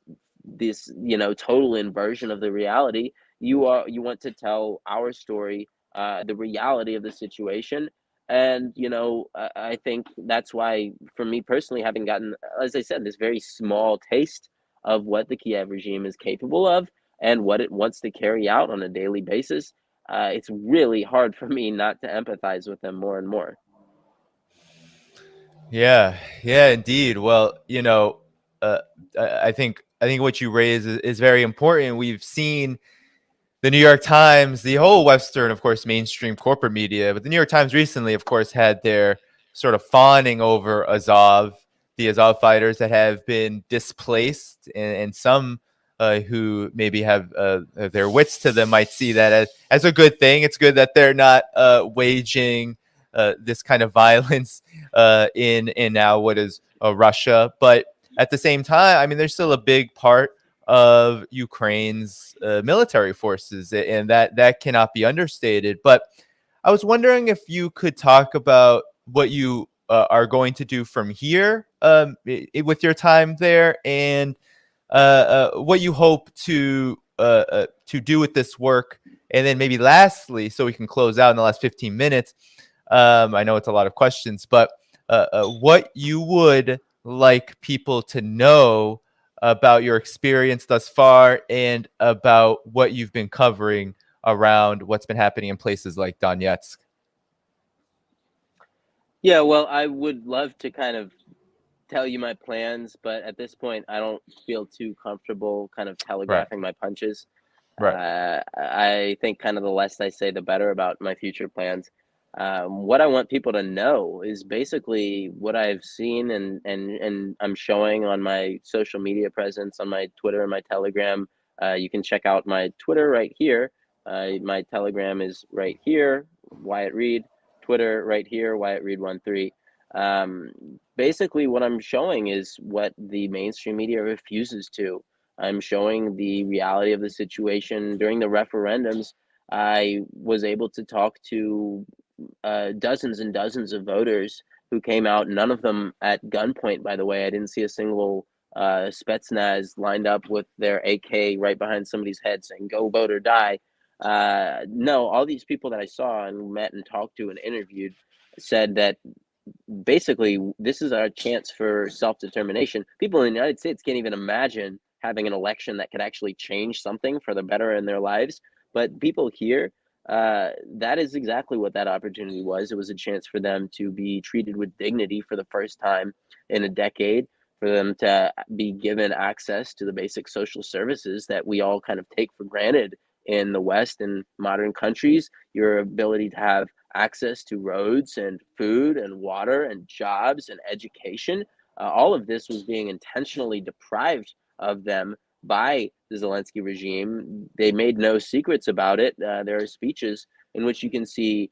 you know, total inversion of the reality. You want to tell our story, the reality of the situation. And, you know, I think that's why, for me personally, having gotten, as I said, this very small taste of what the Kiev regime is capable of and what it wants to carry out on a daily basis, it's really hard for me not to empathize with them more and more. Yeah, indeed. Well, you know, I think what you raise is very important. We've seen the New York Times, the whole Western, of course, mainstream corporate media, but the New York Times recently, of course, had their sort of fawning over Azov, the Azov fighters that have been displaced, and some who maybe have their wits to them might see that as a good thing. It's good that they're not waging this kind of violence in now what is Russia. But at the same time, I mean, there's still a big part of Ukraine's military forces, and that cannot be understated. But I was wondering if you could talk about what you are going to do from here with your time there, and what you hope to do with this work. And then maybe lastly, so we can close out in the last 15 minutes, I know it's a lot of questions, but what you would like people to know about your experience thus far and about what you've been covering around what's been happening in places like Donetsk. Yeah, well, I would love to kind of tell you my plans, but at this point, I don't feel too comfortable kind of Right, telegraphing my punches. right, I think kind of the less I say, the better about my future plans. What I want people to know is basically what I've seen and I'm showing on my social media presence, on my Twitter and my Telegram. You can check out my Twitter right here. My Telegram is right here, Wyatt Reed. Twitter right here, Wyatt Reed 13. Basically, what I'm showing is what the mainstream media refuses to. I'm showing the reality of the situation. During the referendums, I was able to talk to dozens and dozens of voters who came out, none of them at gunpoint, by the way. I didn't see a single Spetsnaz lined up with their AK right behind somebody's head saying, go vote or die. No, all these people that I saw and met and talked to and interviewed said that basically this is our chance for self-determination. People in the United States can't even imagine having an election that could actually change something for the better in their lives, but people here, that is exactly what that opportunity was. It was a chance for them to be treated with dignity for the first time in a decade, for them to be given access to the basic social services that we all kind of take for granted in the West and modern countries. Your ability to have access to roads and food and water and jobs and education. All of this was being intentionally deprived of them by the Zelensky regime. They made no secrets about it. There are speeches in which you can see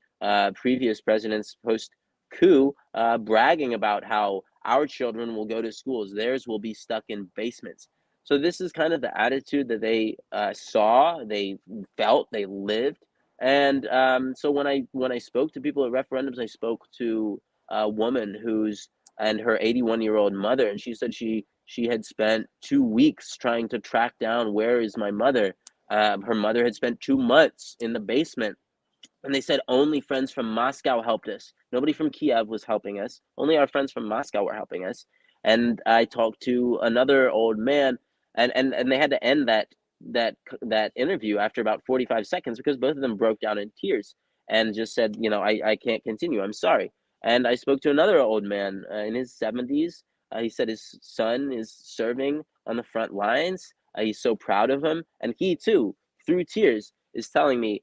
previous presidents post coup bragging about how our children will go to schools, theirs will be stuck in basements. So this is kind of the attitude that they saw, they felt, they lived. And so when I spoke to people at referendums, I spoke to a woman who's and her 81-year-old mother, and she said she had spent 2 weeks trying to track down where is my mother. Her mother had spent 2 months in the basement, and they said only friends from Moscow helped us. Nobody from Kiev was helping us. Only our friends from Moscow were helping us. And I talked to another old man, and they had to end that interview after about 45 seconds because both of them broke down in tears and just said, I can't continue. I'm sorry. And I spoke to another old man in his 70s. He said his son is serving on the front lines. He's so proud of him. And he too, through tears, is telling me,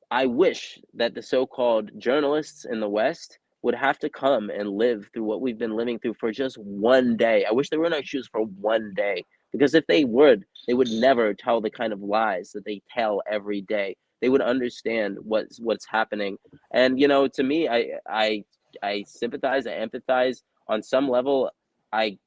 I wish that the so-called journalists in the West would have to come and live through what we've been living through for just one day. I wish they were in our shoes for one day, because if they would never tell the kind of lies that they tell every day. They would understand what's happening. And to me, I sympathize, I empathize on some level. I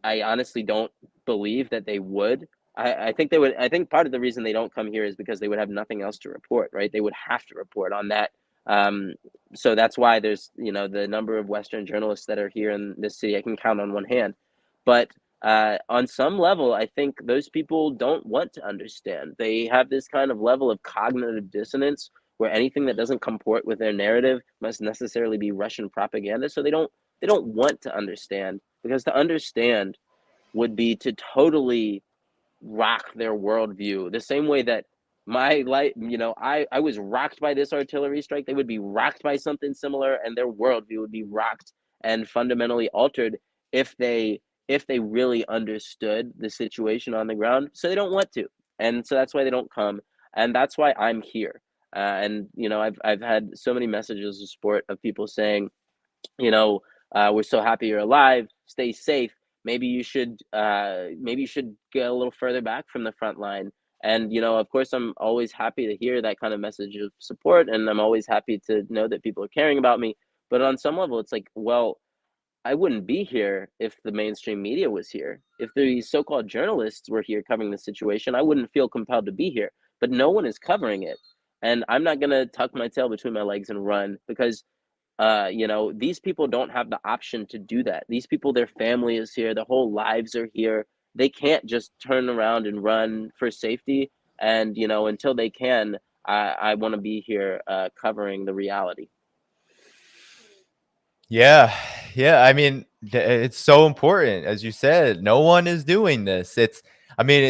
I honestly don't believe that they would. I think they would. I think part of the reason they don't come here is because they would have nothing else to report, right? They would have to report on that. Um, so that's why there's, the number of Western journalists that are here in this city, I can count on one hand. But on some level, I think those people don't want to understand. They have this kind of level of cognitive dissonance where anything that doesn't comport with their narrative must necessarily be Russian propaganda. So they don't want to understand, because to understand would be to totally rock their worldview. The same way that my life, I was rocked by this artillery strike, they would be rocked by something similar, and their worldview would be rocked and fundamentally altered if they really understood the situation on the ground. So they don't want to, and so that's why they don't come, and that's why I'm here. And I've had so many messages of support of people saying, we're so happy you're alive, stay safe. maybe you should get a little further back from the front line. And, of course, I'm always happy to hear that kind of message of support, and I'm always happy to know that people are caring about me. But on some level, it's like, well, I wouldn't be here if the mainstream media was here. If the so-called journalists were here covering the situation, I wouldn't feel compelled to be here. But no one is covering it. And I'm not going to tuck my tail between my legs and run, because these people don't have the option to do that. These people, their family is here, their whole lives are here. They can't just turn around and run for safety. And, until they can, I want to be here covering the reality. Yeah. I mean, it's so important. As you said, no one is doing this. It's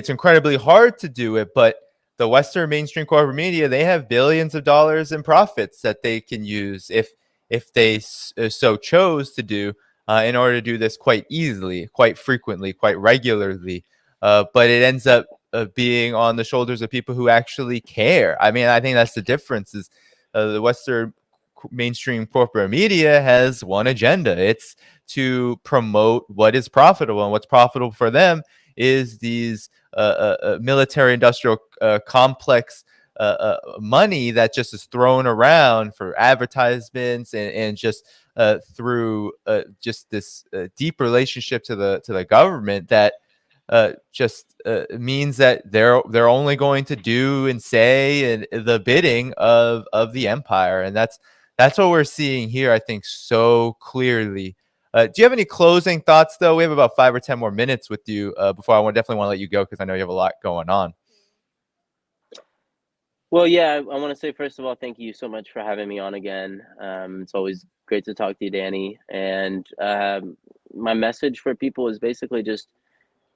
incredibly hard to do it, but the Western mainstream corporate media, they have billions of dollars in profits that they can use if they so chose to do, in order to do this quite easily, quite frequently, quite regularly. But it ends up being on the shoulders of people who actually care. I mean, I think that's the difference. Is the Western mainstream corporate media has one agenda. It's to promote what is profitable, and what's profitable for them is these military industrial complex money that just is thrown around for advertisements, and just through just this deep relationship to the government that just means that they're only going to do and say and the bidding of the empire. And that's what we're seeing here, I think, so clearly. Do you have any closing thoughts, though? We have about 5 or 10 more minutes with you before I definitely want to let you go, because I know you have a lot going on. Well, yeah, I want to say, first of all, thank you so much for having me on again. It's always great to talk to you, Danny. And my message for people is basically just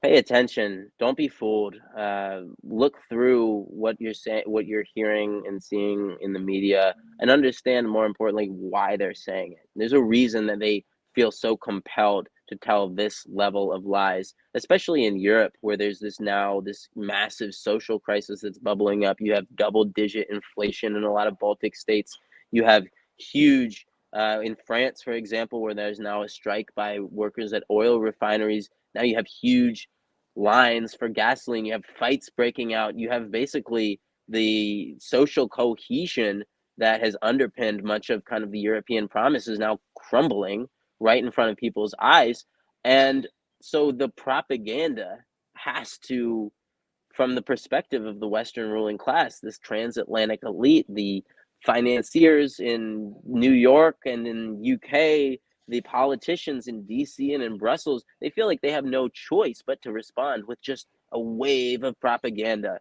pay attention. Don't be fooled. Look through what you're saying, what you're hearing and seeing in the media, and understand, more importantly, why they're saying it. There's a reason that they feel so compelled to tell this level of lies, especially in Europe, where there's this massive social crisis that's bubbling up. You have double-digit inflation in a lot of Baltic states. You have huge, in France, for example, where there's now a strike by workers at oil refineries. Now you have huge lines for gasoline. You have fights breaking out. You have basically the social cohesion that has underpinned much of kind of the European promises now crumbling right in front of people's eyes. And so the propaganda has to, from the perspective of the Western ruling class, this transatlantic elite, the financiers in New York and in UK, the politicians in DC and in Brussels, they feel like they have no choice but to respond with just a wave of propaganda.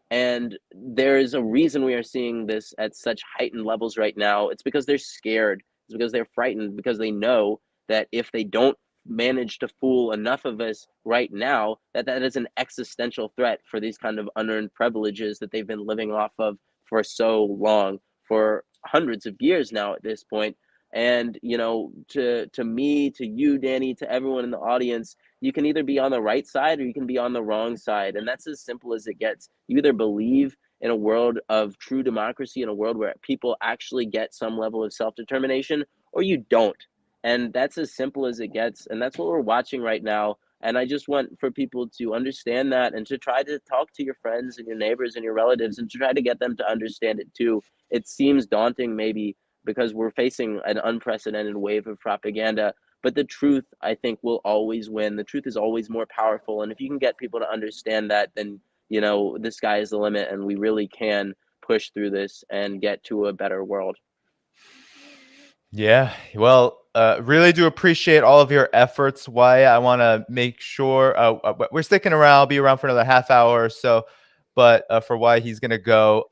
And there is a reason we are seeing this at such heightened levels right now. It's because they're scared. It's because they're frightened, because they know that if they don't manage to fool enough of us right now, that is an existential threat for these kind of unearned privileges that they've been living off of for so long, for hundreds of years now at this point. And, to me, to you, Danny, to everyone in the audience, you can either be on the right side or you can be on the wrong side. And that's as simple as it gets. You either believe in a world of true democracy, in a world where people actually get some level of self-determination, or you don't. And that's as simple as it gets. And that's what we're watching right now. And I just want for people to understand that, and to try to talk to your friends and your neighbors and your relatives, and to try to get them to understand it too. It seems daunting, maybe, because we're facing an unprecedented wave of propaganda. But the truth, I think, will always win. The truth is always more powerful. And if you can get people to understand that, then, the sky is the limit, and we really can push through this and get to a better world. Yeah, well, really do appreciate all of your efforts, Wyatt. I want to make sure we're sticking around. I'll be around for another half hour or so, but for Wyatt, he's going to go.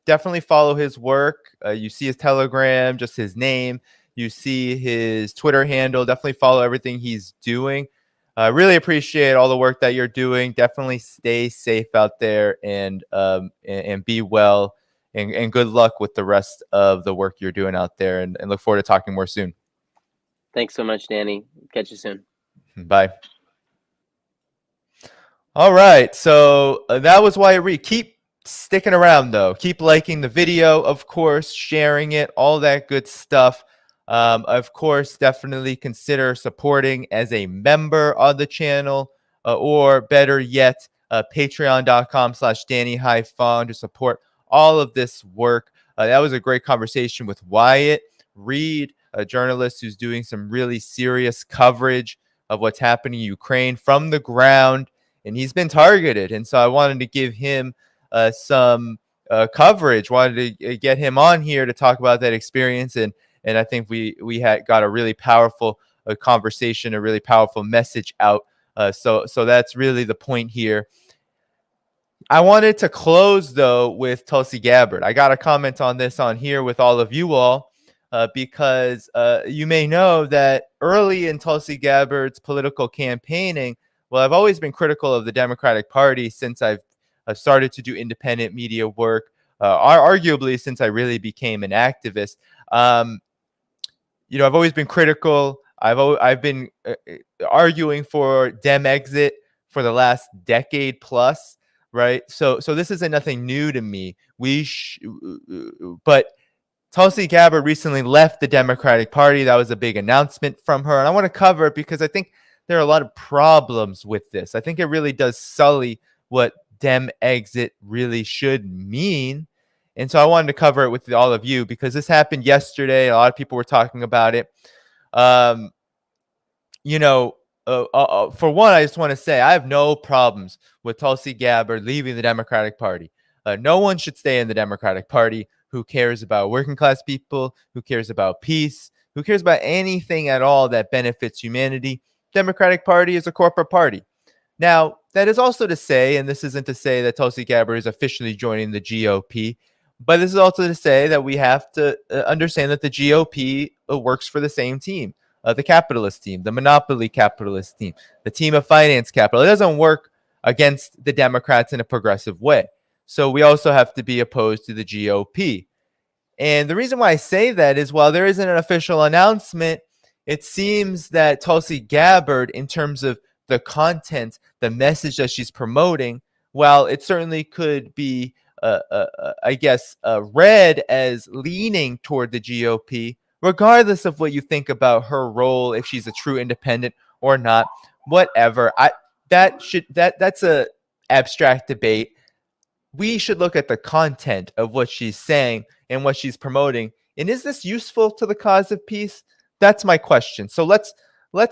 Definitely follow his work. You see his Telegram, just his name. You see his Twitter handle. Definitely follow everything he's doing. Really appreciate all the work that you're doing. Definitely stay safe out there, and be well. And good luck with the rest of the work you're doing out there, and look forward to talking more soon. Thanks so much, Danny. Catch you soon. Bye. All right. So that was Wyatt Reed. Keep sticking around, though. Keep liking the video, of course, sharing it, all that good stuff. Of course, definitely consider supporting as a member of the channel, or better yet, patreon.com/Dhaiphong to support all of this work. That was a great conversation with Wyatt Reed, a journalist who's doing some really serious coverage of what's happening in Ukraine from the ground, and he's been targeted. And so I wanted to give him some coverage, wanted to get him on here to talk about that experience. And I think we had got a really powerful conversation, a really powerful message out. So that's really the point here. I wanted to close, though, with Tulsi Gabbard. I got a comment on this on here with all of you all, because you may know that early in Tulsi Gabbard's political campaigning, well, I've always been critical of the Democratic Party since I've started to do independent media work, arguably since I really became an activist. I've always been critical. I've been arguing for Dem exit for the last decade plus, right? So this isn't nothing new to me. But Tulsi Gabbard recently left the Democratic Party. That was a big announcement from her, and I want to cover it because I think there are a lot of problems with this. I think it really does sully what Dem exit really should mean. And so I wanted to cover it with all of you because this happened yesterday. A lot of people were talking about it. For one, I just want to say I have no problems with Tulsi Gabbard leaving the Democratic Party. No one should stay in the Democratic Party who cares about working class people, who cares about peace, who cares about anything at all that benefits humanity. Democratic Party is a corporate party. Now, that is also to say, and this isn't to say that Tulsi Gabbard is officially joining the GOP, but this is also to say that we have to understand that the GOP works for the same team, the capitalist team, the monopoly capitalist team, the team of finance capital. It doesn't work against the Democrats in a progressive way. So we also have to be opposed to the GOP. And the reason why I say that is while there isn't an official announcement, it seems that Tulsi Gabbard, in terms of the content, the message that she's promoting, while it certainly could be read as leaning toward the GOP, regardless of what you think about her role, if she's a true independent or not, whatever. That's a abstract debate. We should look at the content of what she's saying and what she's promoting. And is this useful to the cause of peace? That's my question. So let's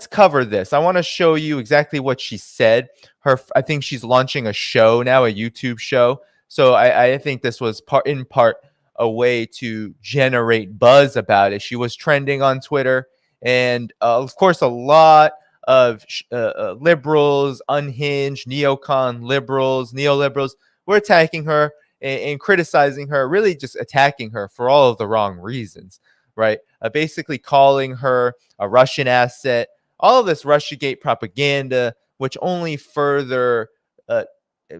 cover this. I want to show you exactly what she said. I think she's launching a show now, a YouTube show. So I think this was in part a way to generate buzz about it. She was trending on Twitter. And of course, a lot of liberals, unhinged, neocon liberals, neoliberals were attacking her and criticizing her, really just attacking her for all of the wrong reasons, right? Basically calling her a Russian asset, all of this Russiagate propaganda, which only further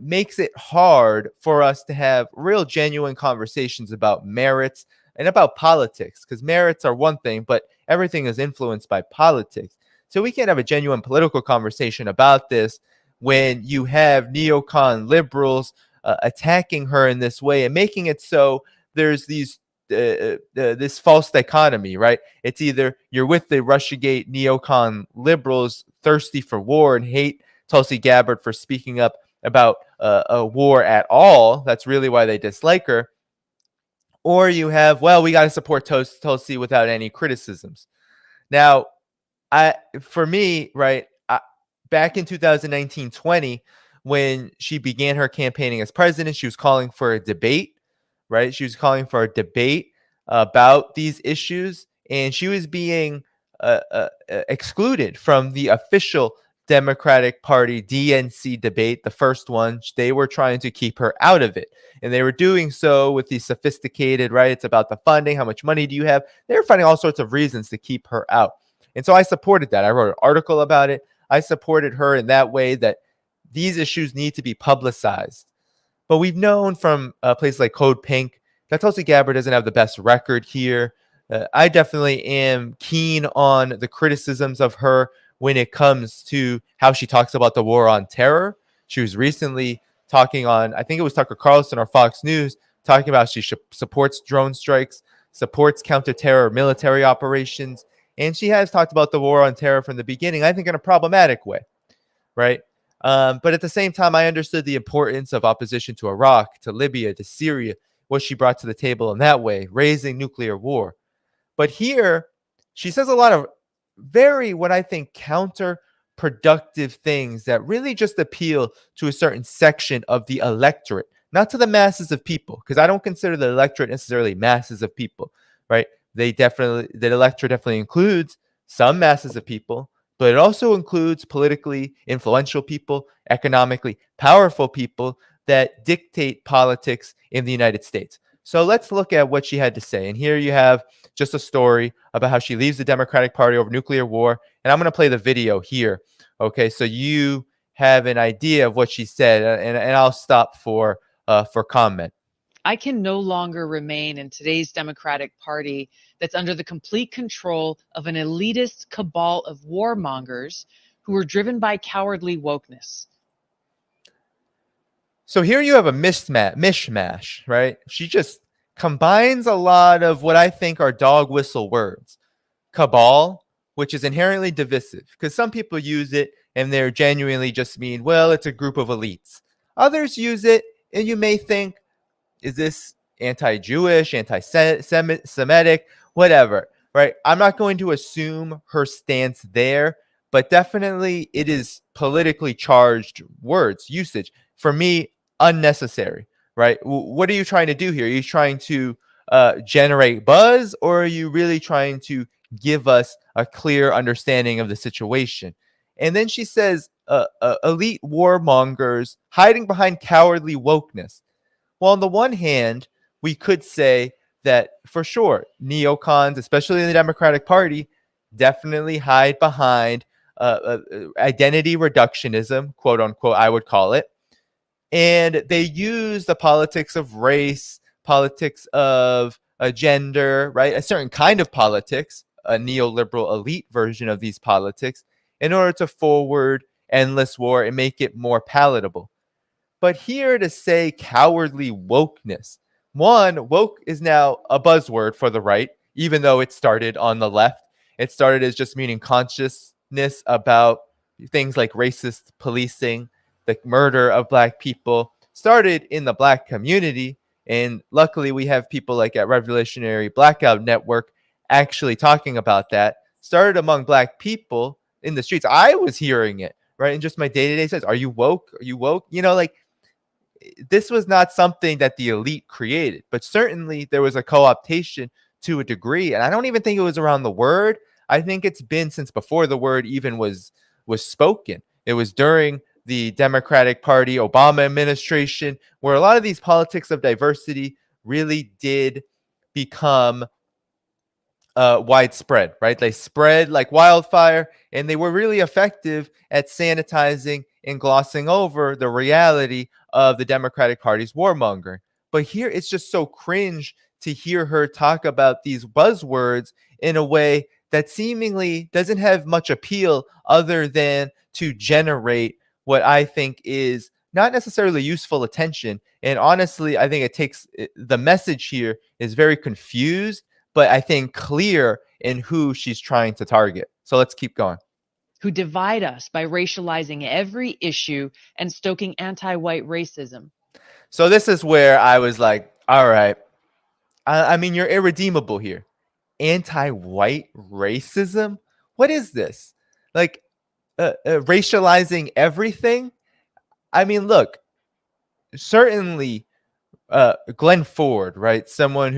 makes it hard for us to have real genuine conversations about merits and about politics, because merits are one thing, but everything is influenced by politics. So we can't have a genuine political conversation about this when you have neocon liberals attacking her in this way and making it so there's this false dichotomy, right? It's either you're with the Russiagate neocon liberals thirsty for war and hate Tulsi Gabbard for speaking up about a war at all. That's really why they dislike her. Or you have, well, we got to support Tulsi without any criticisms. Now, for me, right, back in 2019-20, when she began her campaigning as president, she was calling for a debate, right? She was calling for a debate about these issues, and she was being excluded from the official Democratic Party DNC debate, the first one. They were trying to keep her out of it, and they were doing so with these sophisticated, right? It's about the funding. How much money do you have? They were finding all sorts of reasons to keep her out. And so I supported that. I wrote an article about it. I supported her in that way, that these issues need to be publicized. But we've known from places like Code Pink that Tulsi Gabbard doesn't have the best record here. I definitely am keen on the criticisms of her when it comes to how she talks about the war on terror. She was recently talking on, I think it was Tucker Carlson or Fox News, talking about she supports drone strikes. supports counterterror military operations, and she has talked about the war on terror from the beginning, I think in a problematic way, right? But at the same time, I understood the importance of opposition to Iraq, to Libya, to Syria, what she brought to the table in that way, raising nuclear war. But here, she says a lot of very, what I think, counterproductive things that really just appeal to a certain section of the electorate, not to the masses of people, because I don't consider the electorate necessarily masses of people, right? The electorate definitely includes some masses of people, but it also includes politically influential people, economically powerful people that dictate politics in the United States. So let's look at what she had to say. And here you have just a story about how she leaves the Democratic Party over nuclear war. And I'm going to play the video here. Okay, so you have an idea of what she said, and I'll stop for comment. I can no longer remain in today's Democratic Party that's under the complete control of an elitist cabal of warmongers who are driven by cowardly wokeness. So here you have a mishmash, right? She just combines a lot of what I think are dog whistle words. Cabal, which is inherently divisive, because some people use it and they're genuinely just mean, well, it's a group of elites. Others use it and you may think, is this anti-Jewish, anti-Semitic, whatever, right? I'm not going to assume her stance there, but definitely it is politically charged words, usage. For me, unnecessary, right? What are you trying to do here? Are you trying to generate buzz, or are you really trying to give us a clear understanding of the situation? And then she says, elite warmongers hiding behind cowardly wokeness. Well, on the one hand, we could say that for sure, neocons, especially in the Democratic Party, definitely hide behind identity reductionism, quote unquote, I would call it. And they use the politics of race, politics of gender, right? A certain kind of politics, a neoliberal elite version of these politics, in order to forward endless war and make it more palatable. But here to say cowardly wokeness, one, woke is now a buzzword for the right, even though it started on the left. It started as just meaning consciousness about things like racist policing, the murder of Black people, started in the Black community. And luckily, we have people like at Revolutionary Blackout Network actually talking about that. Started among Black people in the streets. I was hearing it, right? And just my day-to-day says, are you woke? Are you woke? You know, like, this was not something that the elite created, but certainly there was a co-optation to a degree. And I don't even think it was around the word. I think it's been since before the word even was spoken. It was during the Democratic Party, Obama administration, where a lot of these politics of diversity really did become widespread, right? They spread like wildfire, and they were really effective at sanitizing and glossing over the reality of the Democratic Party's warmongering. But here it's just so cringe to hear her talk about these buzzwords in a way that seemingly doesn't have much appeal other than to generate what I think is not necessarily useful attention. And honestly, I think it takes the message here is very confused, but I think clear in who she's trying to target. So let's keep going. Who divide us by racializing every issue and stoking anti-white racism. So this is where I was like, all right, I mean, you're irredeemable here. Anti-white racism? What is this? Like, racializing everything? I mean, look, certainly Glenn Ford, right? Someone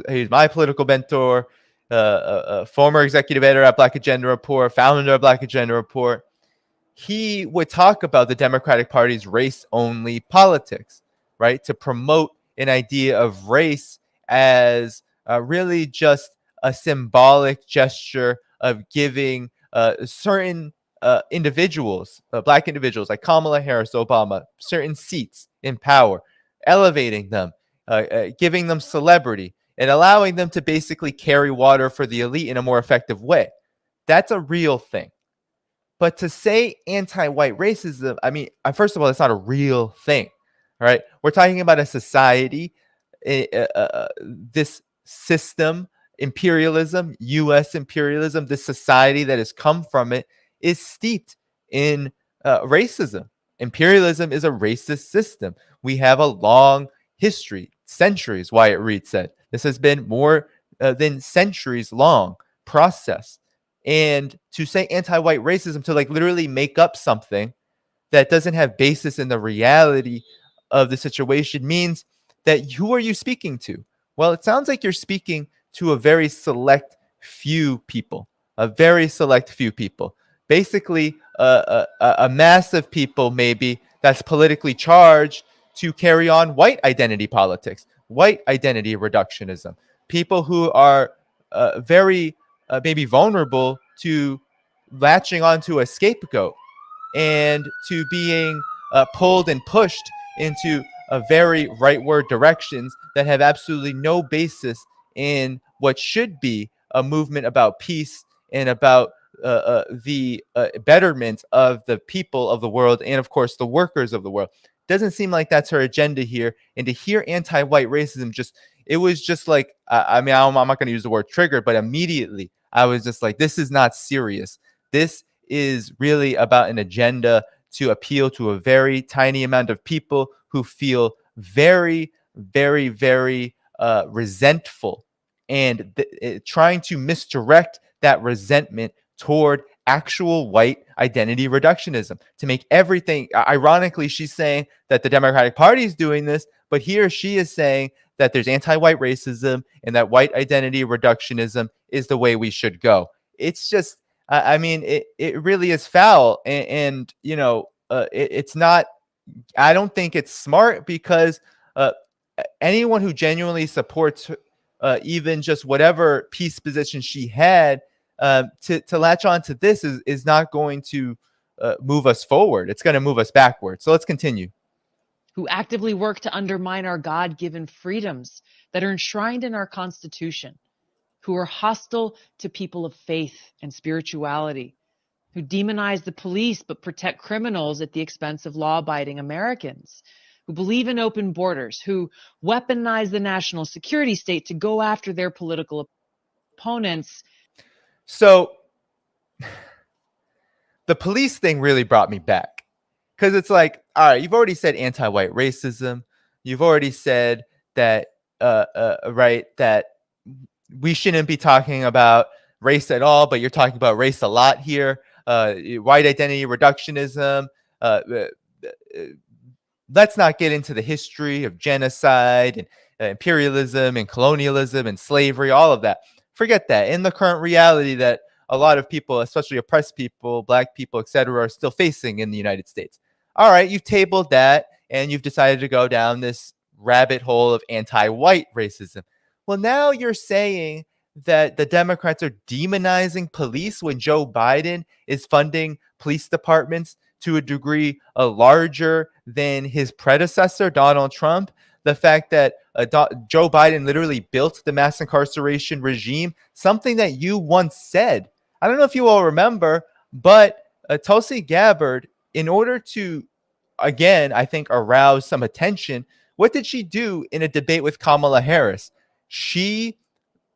he's my political mentor, a former executive editor at Black Agenda Report, founder of Black Agenda Report. He would talk about the Democratic Party's race-only politics, right? To promote an idea of race as really just a symbolic gesture of giving certain individuals, Black individuals like Kamala Harris, Obama, certain seats in power, elevating them, giving them celebrity, and allowing them to basically carry water for the elite in a more effective way. That's a real thing. But to say anti-white racism, I mean, first of all, it's not a real thing, right? We're talking about a society, this system, imperialism, U.S. imperialism, this society that has come from it, is steeped in racism. Imperialism is a racist system. We have a long history, centuries, Wyatt Reed said. This has been more than centuries long process. And to say anti-white racism, to like literally make up something that doesn't have basis in the reality of the situation, means that who are you speaking to? Well, it sounds like you're speaking to a very select few people, a very select few people. Basically, a mass of people maybe that's politically charged to carry on white identity politics, white identity reductionism, people who are very maybe vulnerable to latching onto a scapegoat and to being pulled and pushed into a very rightward directions that have absolutely no basis in what should be a movement about peace and about the betterment of the people of the world and, of course, the workers of the world. Doesn't seem like that's her agenda here. And to hear anti-white racism, it was just like, I mean, I'm not going to use the word trigger, but immediately I was just like, this is not serious. This is really about an agenda to appeal to a very tiny amount of people who feel very, very, very resentful and trying to misdirect that resentment toward actual white identity reductionism to make everything. Ironically, she's saying that the Democratic Party is doing this, but here she is saying that there's anti-white racism and that white identity reductionism is the way we should go. It's just, I mean, it really is foul. And you know, it's not, I don't think it's smart because anyone who genuinely supports even just whatever peace position she had, to latch on to this is not going to move us forward. It's going to move us backward. So let's continue. Who actively work to undermine our God-given freedoms that are enshrined in our Constitution, who are hostile to people of faith and spirituality, who demonize the police but protect criminals at the expense of law-abiding Americans, who believe in open borders, who weaponize the national security state to go after their political opponents. So the police thing really brought me back because it's like, all right, you've already said anti-white racism. You've already said that, right, that we shouldn't be talking about race at all, but you're talking about race a lot here. White identity reductionism. Let's not get into the history of genocide and imperialism and colonialism and slavery, all of that. Forget that. In the current reality that a lot of people, especially oppressed people, black people, etc., are still facing in the United States. All right, you've tabled that and you've decided to go down this rabbit hole of anti-white racism. Well, now you're saying that the Democrats are demonizing police when Joe Biden is funding police departments to a degree larger than his predecessor, Donald Trump. The fact that Joe Biden literally built the mass incarceration regime, something that you once said. I don't know if you all remember, but Tulsi Gabbard, in order to, again, I think, arouse some attention, what did she do in a debate with Kamala Harris? She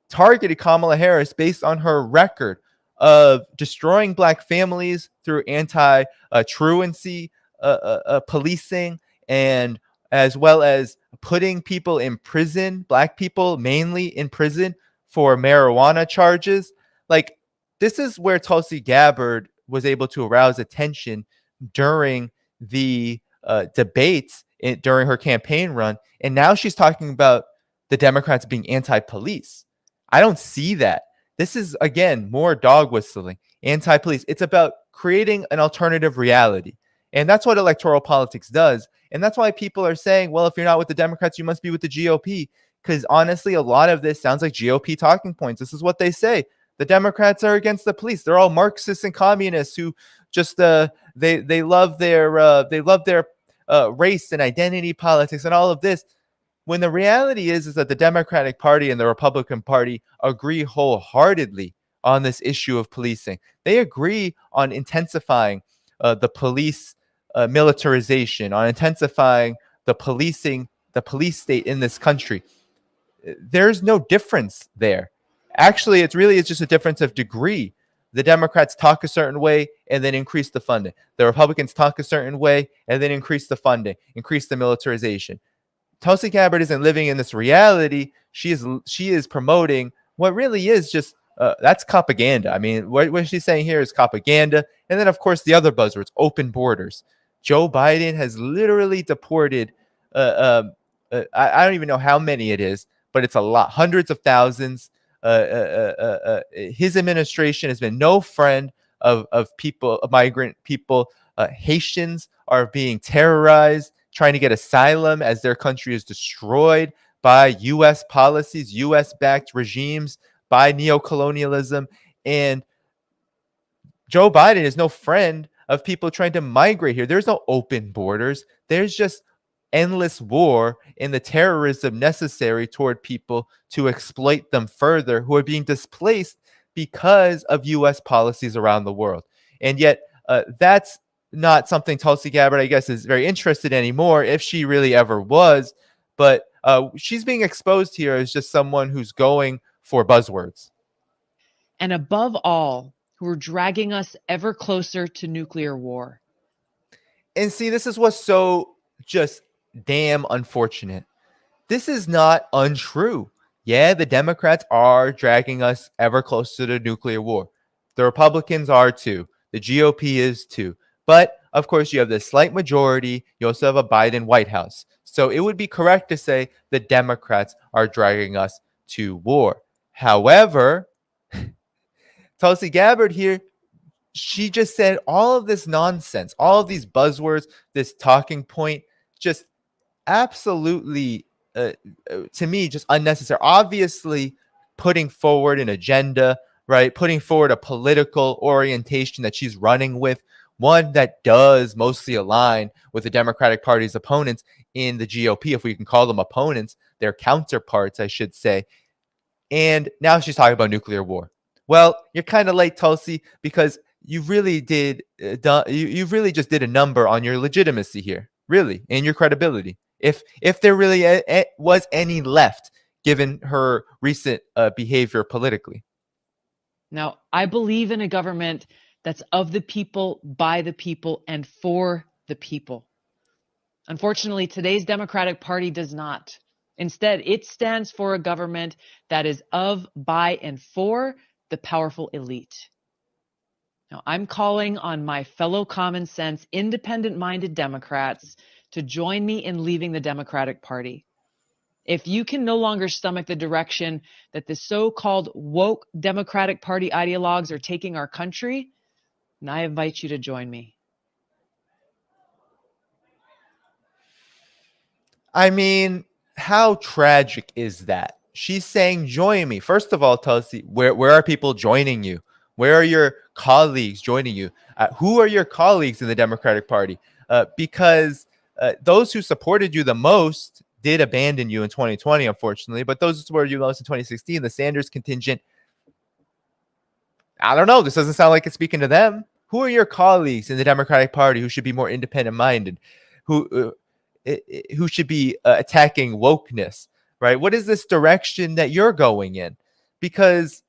targeted Kamala Harris based on her record of destroying black families through anti-truancy policing, and as well as putting people in prison, black people mainly in prison for marijuana charges. Like, this is where Tulsi Gabbard was able to arouse attention during the debates during her campaign run. And now she's talking about the Democrats being anti-police. I don't see that. This is, again, more dog whistling, anti-police. It's about creating an alternative reality. And that's what electoral politics does. And that's why people are saying, well, if you're not with the Democrats, you must be with the GOP. Because honestly, a lot of this sounds like GOP talking points. This is what they say. The Democrats are against the police. They're all Marxists and communists who just they love their race and identity politics and all of this. When the reality is that the Democratic Party and the Republican Party agree wholeheartedly on this issue of policing. They agree on intensifying the police militarization, on intensifying the policing, the police state in this country. there's no difference there. Actually, it's just a difference of degree. The Democrats talk a certain way and then increase the funding. The Republicans talk a certain way and then increase the funding, increase the militarization. Tulsi Gabbard isn't living in this reality. She is promoting what really is just that's propaganda. I mean, what she's saying here is propaganda. And then, of course, the other buzzwords: open borders. Joe Biden has literally deported. I don't even know how many it is, but it's a lot, hundreds of thousands. His administration has been no friend of people, of migrant people. Haitians are being terrorized, trying to get asylum as their country is destroyed by U.S. policies, U.S.-backed regimes, by neocolonialism. And Joe Biden is no friend of people trying to migrate here. There's no open borders. There's just endless war and the terrorism necessary toward people to exploit them further, who are being displaced because of U.S. policies around the world. And yet that's not something Tulsi Gabbard, I guess, is very interested in anymore, if she really ever was. But she's being exposed here as just someone who's going for buzzwords. And above all, who are dragging us ever closer to nuclear war. And see, this is what's so just damn unfortunate. This is not untrue. Yeah, the Democrats are dragging us ever closer to nuclear war. The Republicans are too. The GOP is too. But of course, you have this slight majority. You also have a Biden White House. So it would be correct to say the Democrats are dragging us to war. However, Tulsi Gabbard here, she just said all of this nonsense, all of these buzzwords, this talking point, just absolutely, to me, just unnecessary. Obviously, putting forward an agenda, right? Putting forward a political orientation that she's running with, one that does mostly align with the Democratic Party's opponents in the GOP, if we can call them opponents, their counterparts, I should say. And now she's talking about nuclear war. Well, you're kind of late, Tulsi, because you really did. You really just did a number on your legitimacy here, really, and your credibility. If there really was any left, given her recent behavior politically. Now, I believe in a government that's of the people, by the people, and for the people. Unfortunately, today's Democratic Party does not. Instead, it stands for a government that is of, by, and for the powerful elite. Now, I'm calling on my fellow common sense, independent-minded Democrats to join me in leaving the Democratic Party. If you can no longer stomach the direction that the so-called woke Democratic Party ideologues are taking our country, then I invite you to join me. I mean, how tragic is that? She's saying, join me. First of all, Tulsi, where are people joining you? Where are your colleagues joining you? Who are your colleagues in the Democratic Party? Because those who supported you the most did abandon you in 2020, unfortunately. But those who supported you most in 2016, the Sanders contingent, I don't know. This doesn't sound like it's speaking to them. Who are your colleagues in the Democratic Party who should be more independent-minded? Who should be attacking wokeness, right? What is this direction that you're going in? Because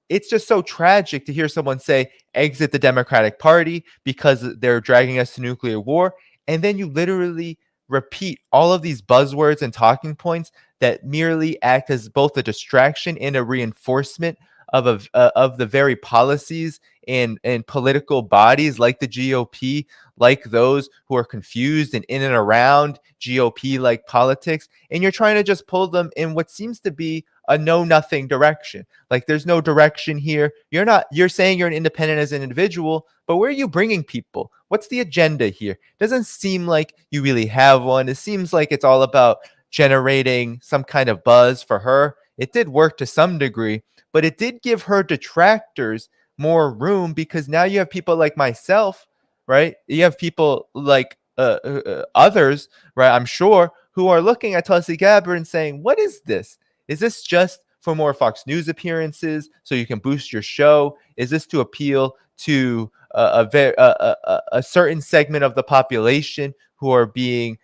it's just so tragic to hear someone say, exit the Democratic Party because they're dragging us to nuclear war. And then you literally repeat all of these buzzwords and talking points that merely act as both a distraction and a reinforcement of the very policies and political bodies like the GOP, like those who are confused and in and around GOP-like politics. And you're trying to just pull them in what seems to be a know-nothing direction. Like there's no direction here. You're saying you're an independent as an individual, but where are you bringing people? What's the agenda here? Doesn't seem like you really have one. It seems like it's all about generating some kind of buzz for her. It did work to some degree, but it did give her detractors more room, because now you have people like myself, right? You have people like others, right? I'm sure, who are looking at Tulsi Gabbard and saying, what is this? Is this just for more Fox News appearances so you can boost your show? Is this to appeal to a certain segment of the population who are being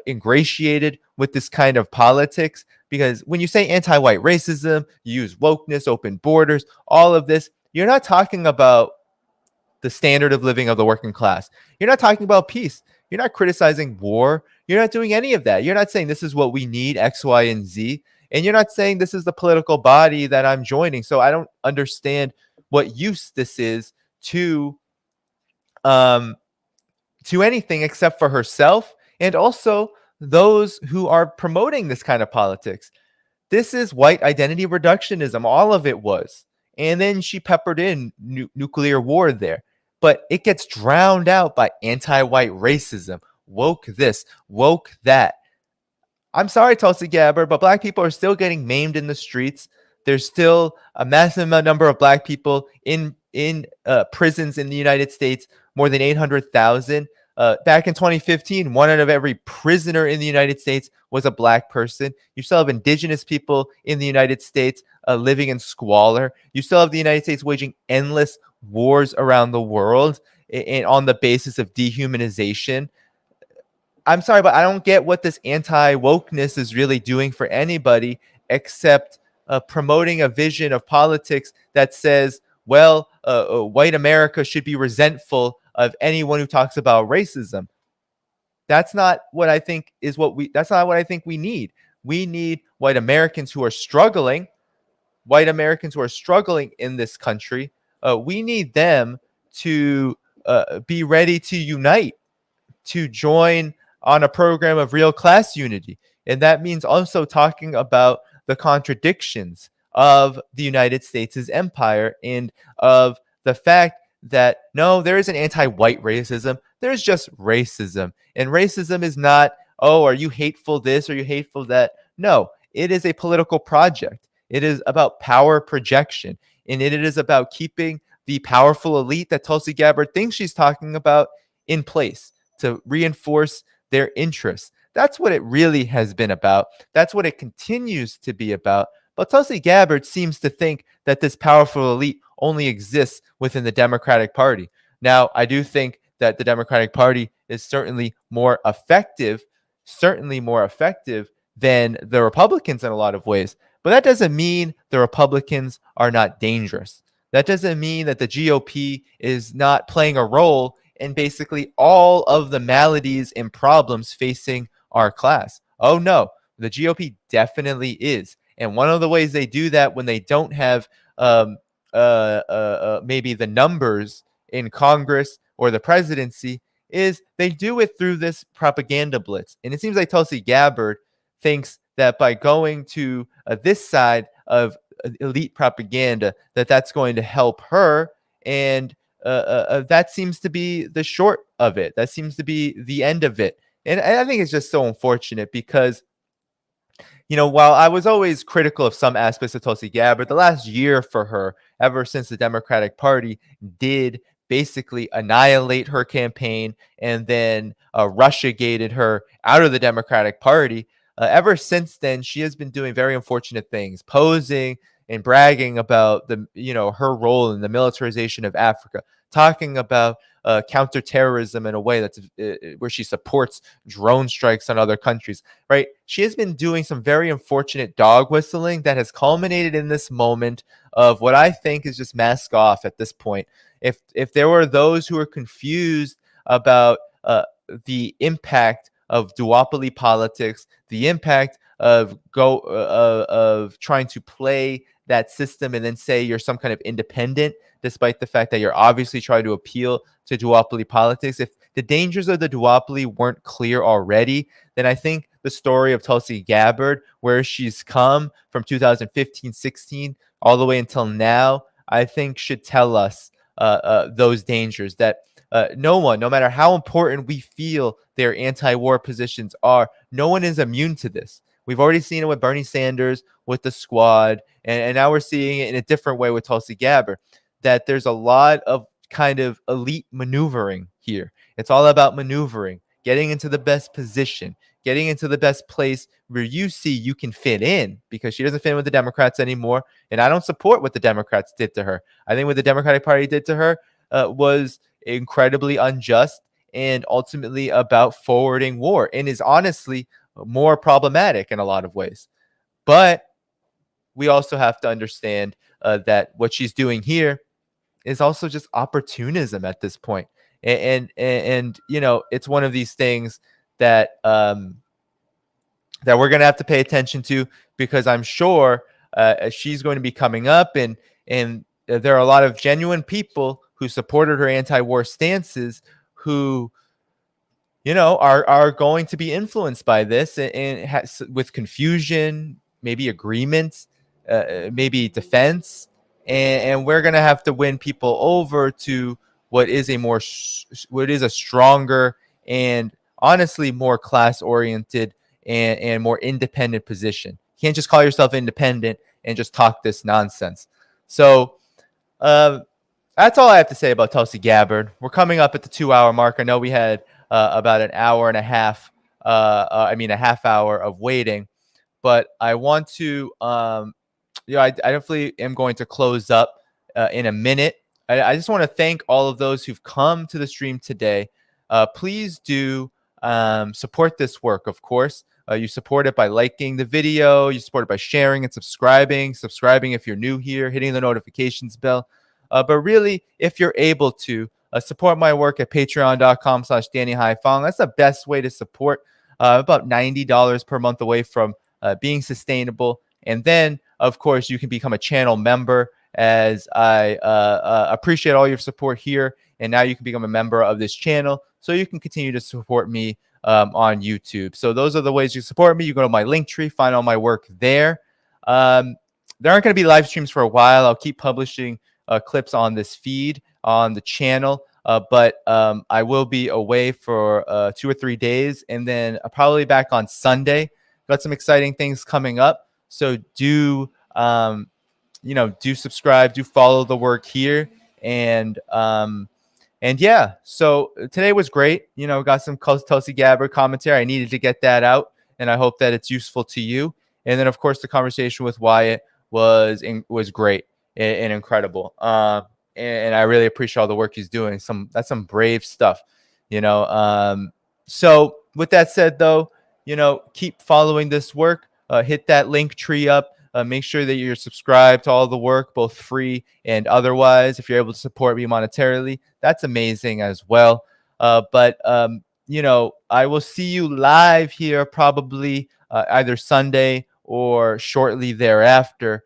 ingratiated with this kind of politics, because when you say anti-white racism, you use wokeness, open borders, all of this, you're not talking about the standard of living of the working class. You're not talking about peace. You're not criticizing war. You're not doing any of that. You're not saying this is what we need, X, Y, and Z. And you're not saying this is the political body that I'm joining. So I don't understand what use this is to anything except for herself and also those who are promoting this kind of politics. This is white identity reductionism. All of it was. And then she peppered in nuclear war there. But it gets drowned out by anti-white racism. Woke this, woke that. I'm sorry, Tulsi Gabbard, but black people are still getting maimed in the streets. There's still a massive number of black people in prisons in the United States, more than 800,000. Back in 2015, one out of every prisoner in the United States was a black person. You still have indigenous people in the United States living in squalor. You still have the United States waging endless wars around the world and on the basis of dehumanization. I'm sorry, but I don't get what this anti-wokeness is really doing for anybody except promoting a vision of politics that says, well, white America should be resentful of anyone who talks about racism. That's not what I think that's not what I think we need. We need white Americans who are struggling, in this country. We need them to be ready to unite, to join on a program of real class unity. And that means also talking about the contradictions of the United States' empire and of the fact that, no, there isn't anti-white racism. There's just racism. And racism is not, oh, are you hateful this or you hateful that? No, it is a political project. It is about power projection. And it is about keeping the powerful elite that Tulsi Gabbard thinks she's talking about in place to reinforce their interests. That's what it really has been about. That's what it continues to be about. But Tulsi Gabbard seems to think that this powerful elite only exists within the Democratic Party. Now, I do think that the Democratic Party is certainly more effective than the Republicans in a lot of ways. But that doesn't mean the Republicans are not dangerous. That doesn't mean that the GOP is not playing a role in basically all of the maladies and problems facing our class. Oh no, the GOP definitely is. And one of the ways they do that when they don't have maybe the numbers in Congress or the presidency is they do it through this propaganda blitz. And it seems like Tulsi Gabbard thinks that by going to this side of elite propaganda, that's going to help her. And that seems to be the short of it. That seems to be the end of it. And I think it's just so unfortunate because, you know, while I was always critical of some aspects of Tulsi Gabbard, the last year for her, ever since the Democratic Party did basically annihilate her campaign and then Russiagated her out of the Democratic Party, ever since then, she has been doing very unfortunate things, posing and bragging about her role in the militarization of Africa, talking about counterterrorism in a way that's where she supports drone strikes on other countries, right? She has been doing some very unfortunate dog whistling that has culminated in this moment of what I think is just mask off at this point. If there were those who are confused about the impact of duopoly politics, the impact of trying to play that system and then say you're some kind of independent, despite the fact that you're obviously trying to appeal to duopoly politics. If the dangers of the duopoly weren't clear already, then I think the story of Tulsi Gabbard, where she's come from 2015-16 all the way until now, I think should tell us those dangers, that no one, no matter how important we feel their anti-war positions are, no one is immune to this. We've already seen it with Bernie Sanders, with the Squad, and now we're seeing it in a different way with Tulsi Gabbard, that there's a lot of kind of elite maneuvering here. It's all about maneuvering, getting into the best position, getting into the best place where you see you can fit in, because she doesn't fit in with the Democrats anymore. And I don't support what the Democrats did to her. I think what the Democratic Party did to her was incredibly unjust and ultimately about forwarding war, and is honestly more problematic in a lot of ways. But we also have to understand that what she's doing here is also just opportunism at this point. And you know, it's one of these things that that we're going to have to pay attention to, because I'm sure she's going to be coming up, and there are a lot of genuine people who supported her anti-war stances who, you know, are going to be influenced by this, and with confusion, maybe agreements, maybe defense, and we're going to have to win people over to what is a stronger and honestly more class oriented and more independent position. You can't just call yourself independent and just talk this nonsense. So that's all I have to say about Tulsi Gabbard. We're coming up at the 2-hour mark. I know we had about an hour and a half, a half hour of waiting, but I want to, I definitely am going to close up in a minute. I just want to thank all of those who've come to the stream today. Please do support this work, of course. You support it by liking the video. You support it by sharing and subscribing. Subscribing if you're new here, hitting the notifications bell. But really, if you're able to, support my work at patreon.com/DannyDhaiphong. That's the best way to support. About $90 per month away from being sustainable. And then, of course, you can become a channel member, as I appreciate all your support here. And now you can become a member of this channel, so you can continue to support me on YouTube. So those are the ways you support me. You go to my link tree, find all my work there. There aren't going to be live streams for a while. I'll keep publishing clips on this feed on the channel, but I will be away for 2 or 3 days, and then probably back on Sunday. Got some exciting things coming up, so do do subscribe, do follow the work here, and yeah. So today was great. You know, got some Tulsi Gabbard commentary. I needed to get that out, and I hope that it's useful to you. And then, of course, the conversation with Wyatt was great and incredible. And I really appreciate all the work he's doing. That's some brave stuff, you know. So with that said, though, you know, keep following this work. Hit that link tree up. Make sure that you're subscribed to all the work, both free and otherwise. If you're able to support me monetarily, that's amazing as well. But you know, I will see you live here probably either Sunday or shortly thereafter.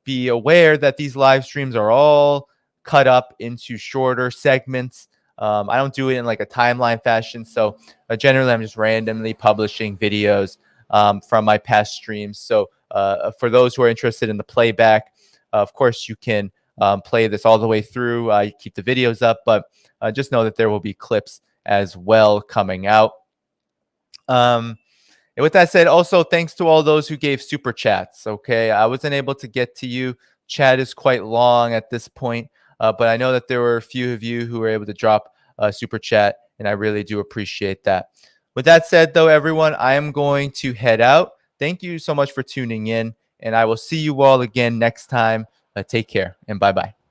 Be aware that these live streams are all cut up into shorter segments. I don't do it in like a timeline fashion. So generally, I'm just randomly publishing videos from my past streams. So for those who are interested in the playback, of course, you can play this all the way through. I keep the videos up, but just know that there will be clips as well coming out. And with that said, also thanks to all those who gave super chats. Okay, I wasn't able to get to you. Chat is quite long at this point, but I know that there were a few of you who were able to drop a super chat, and I really do appreciate that. With that said, though, everyone, I am going to head out. Thank you so much for tuning in, and I will see you all again next time. Take care, and bye-bye.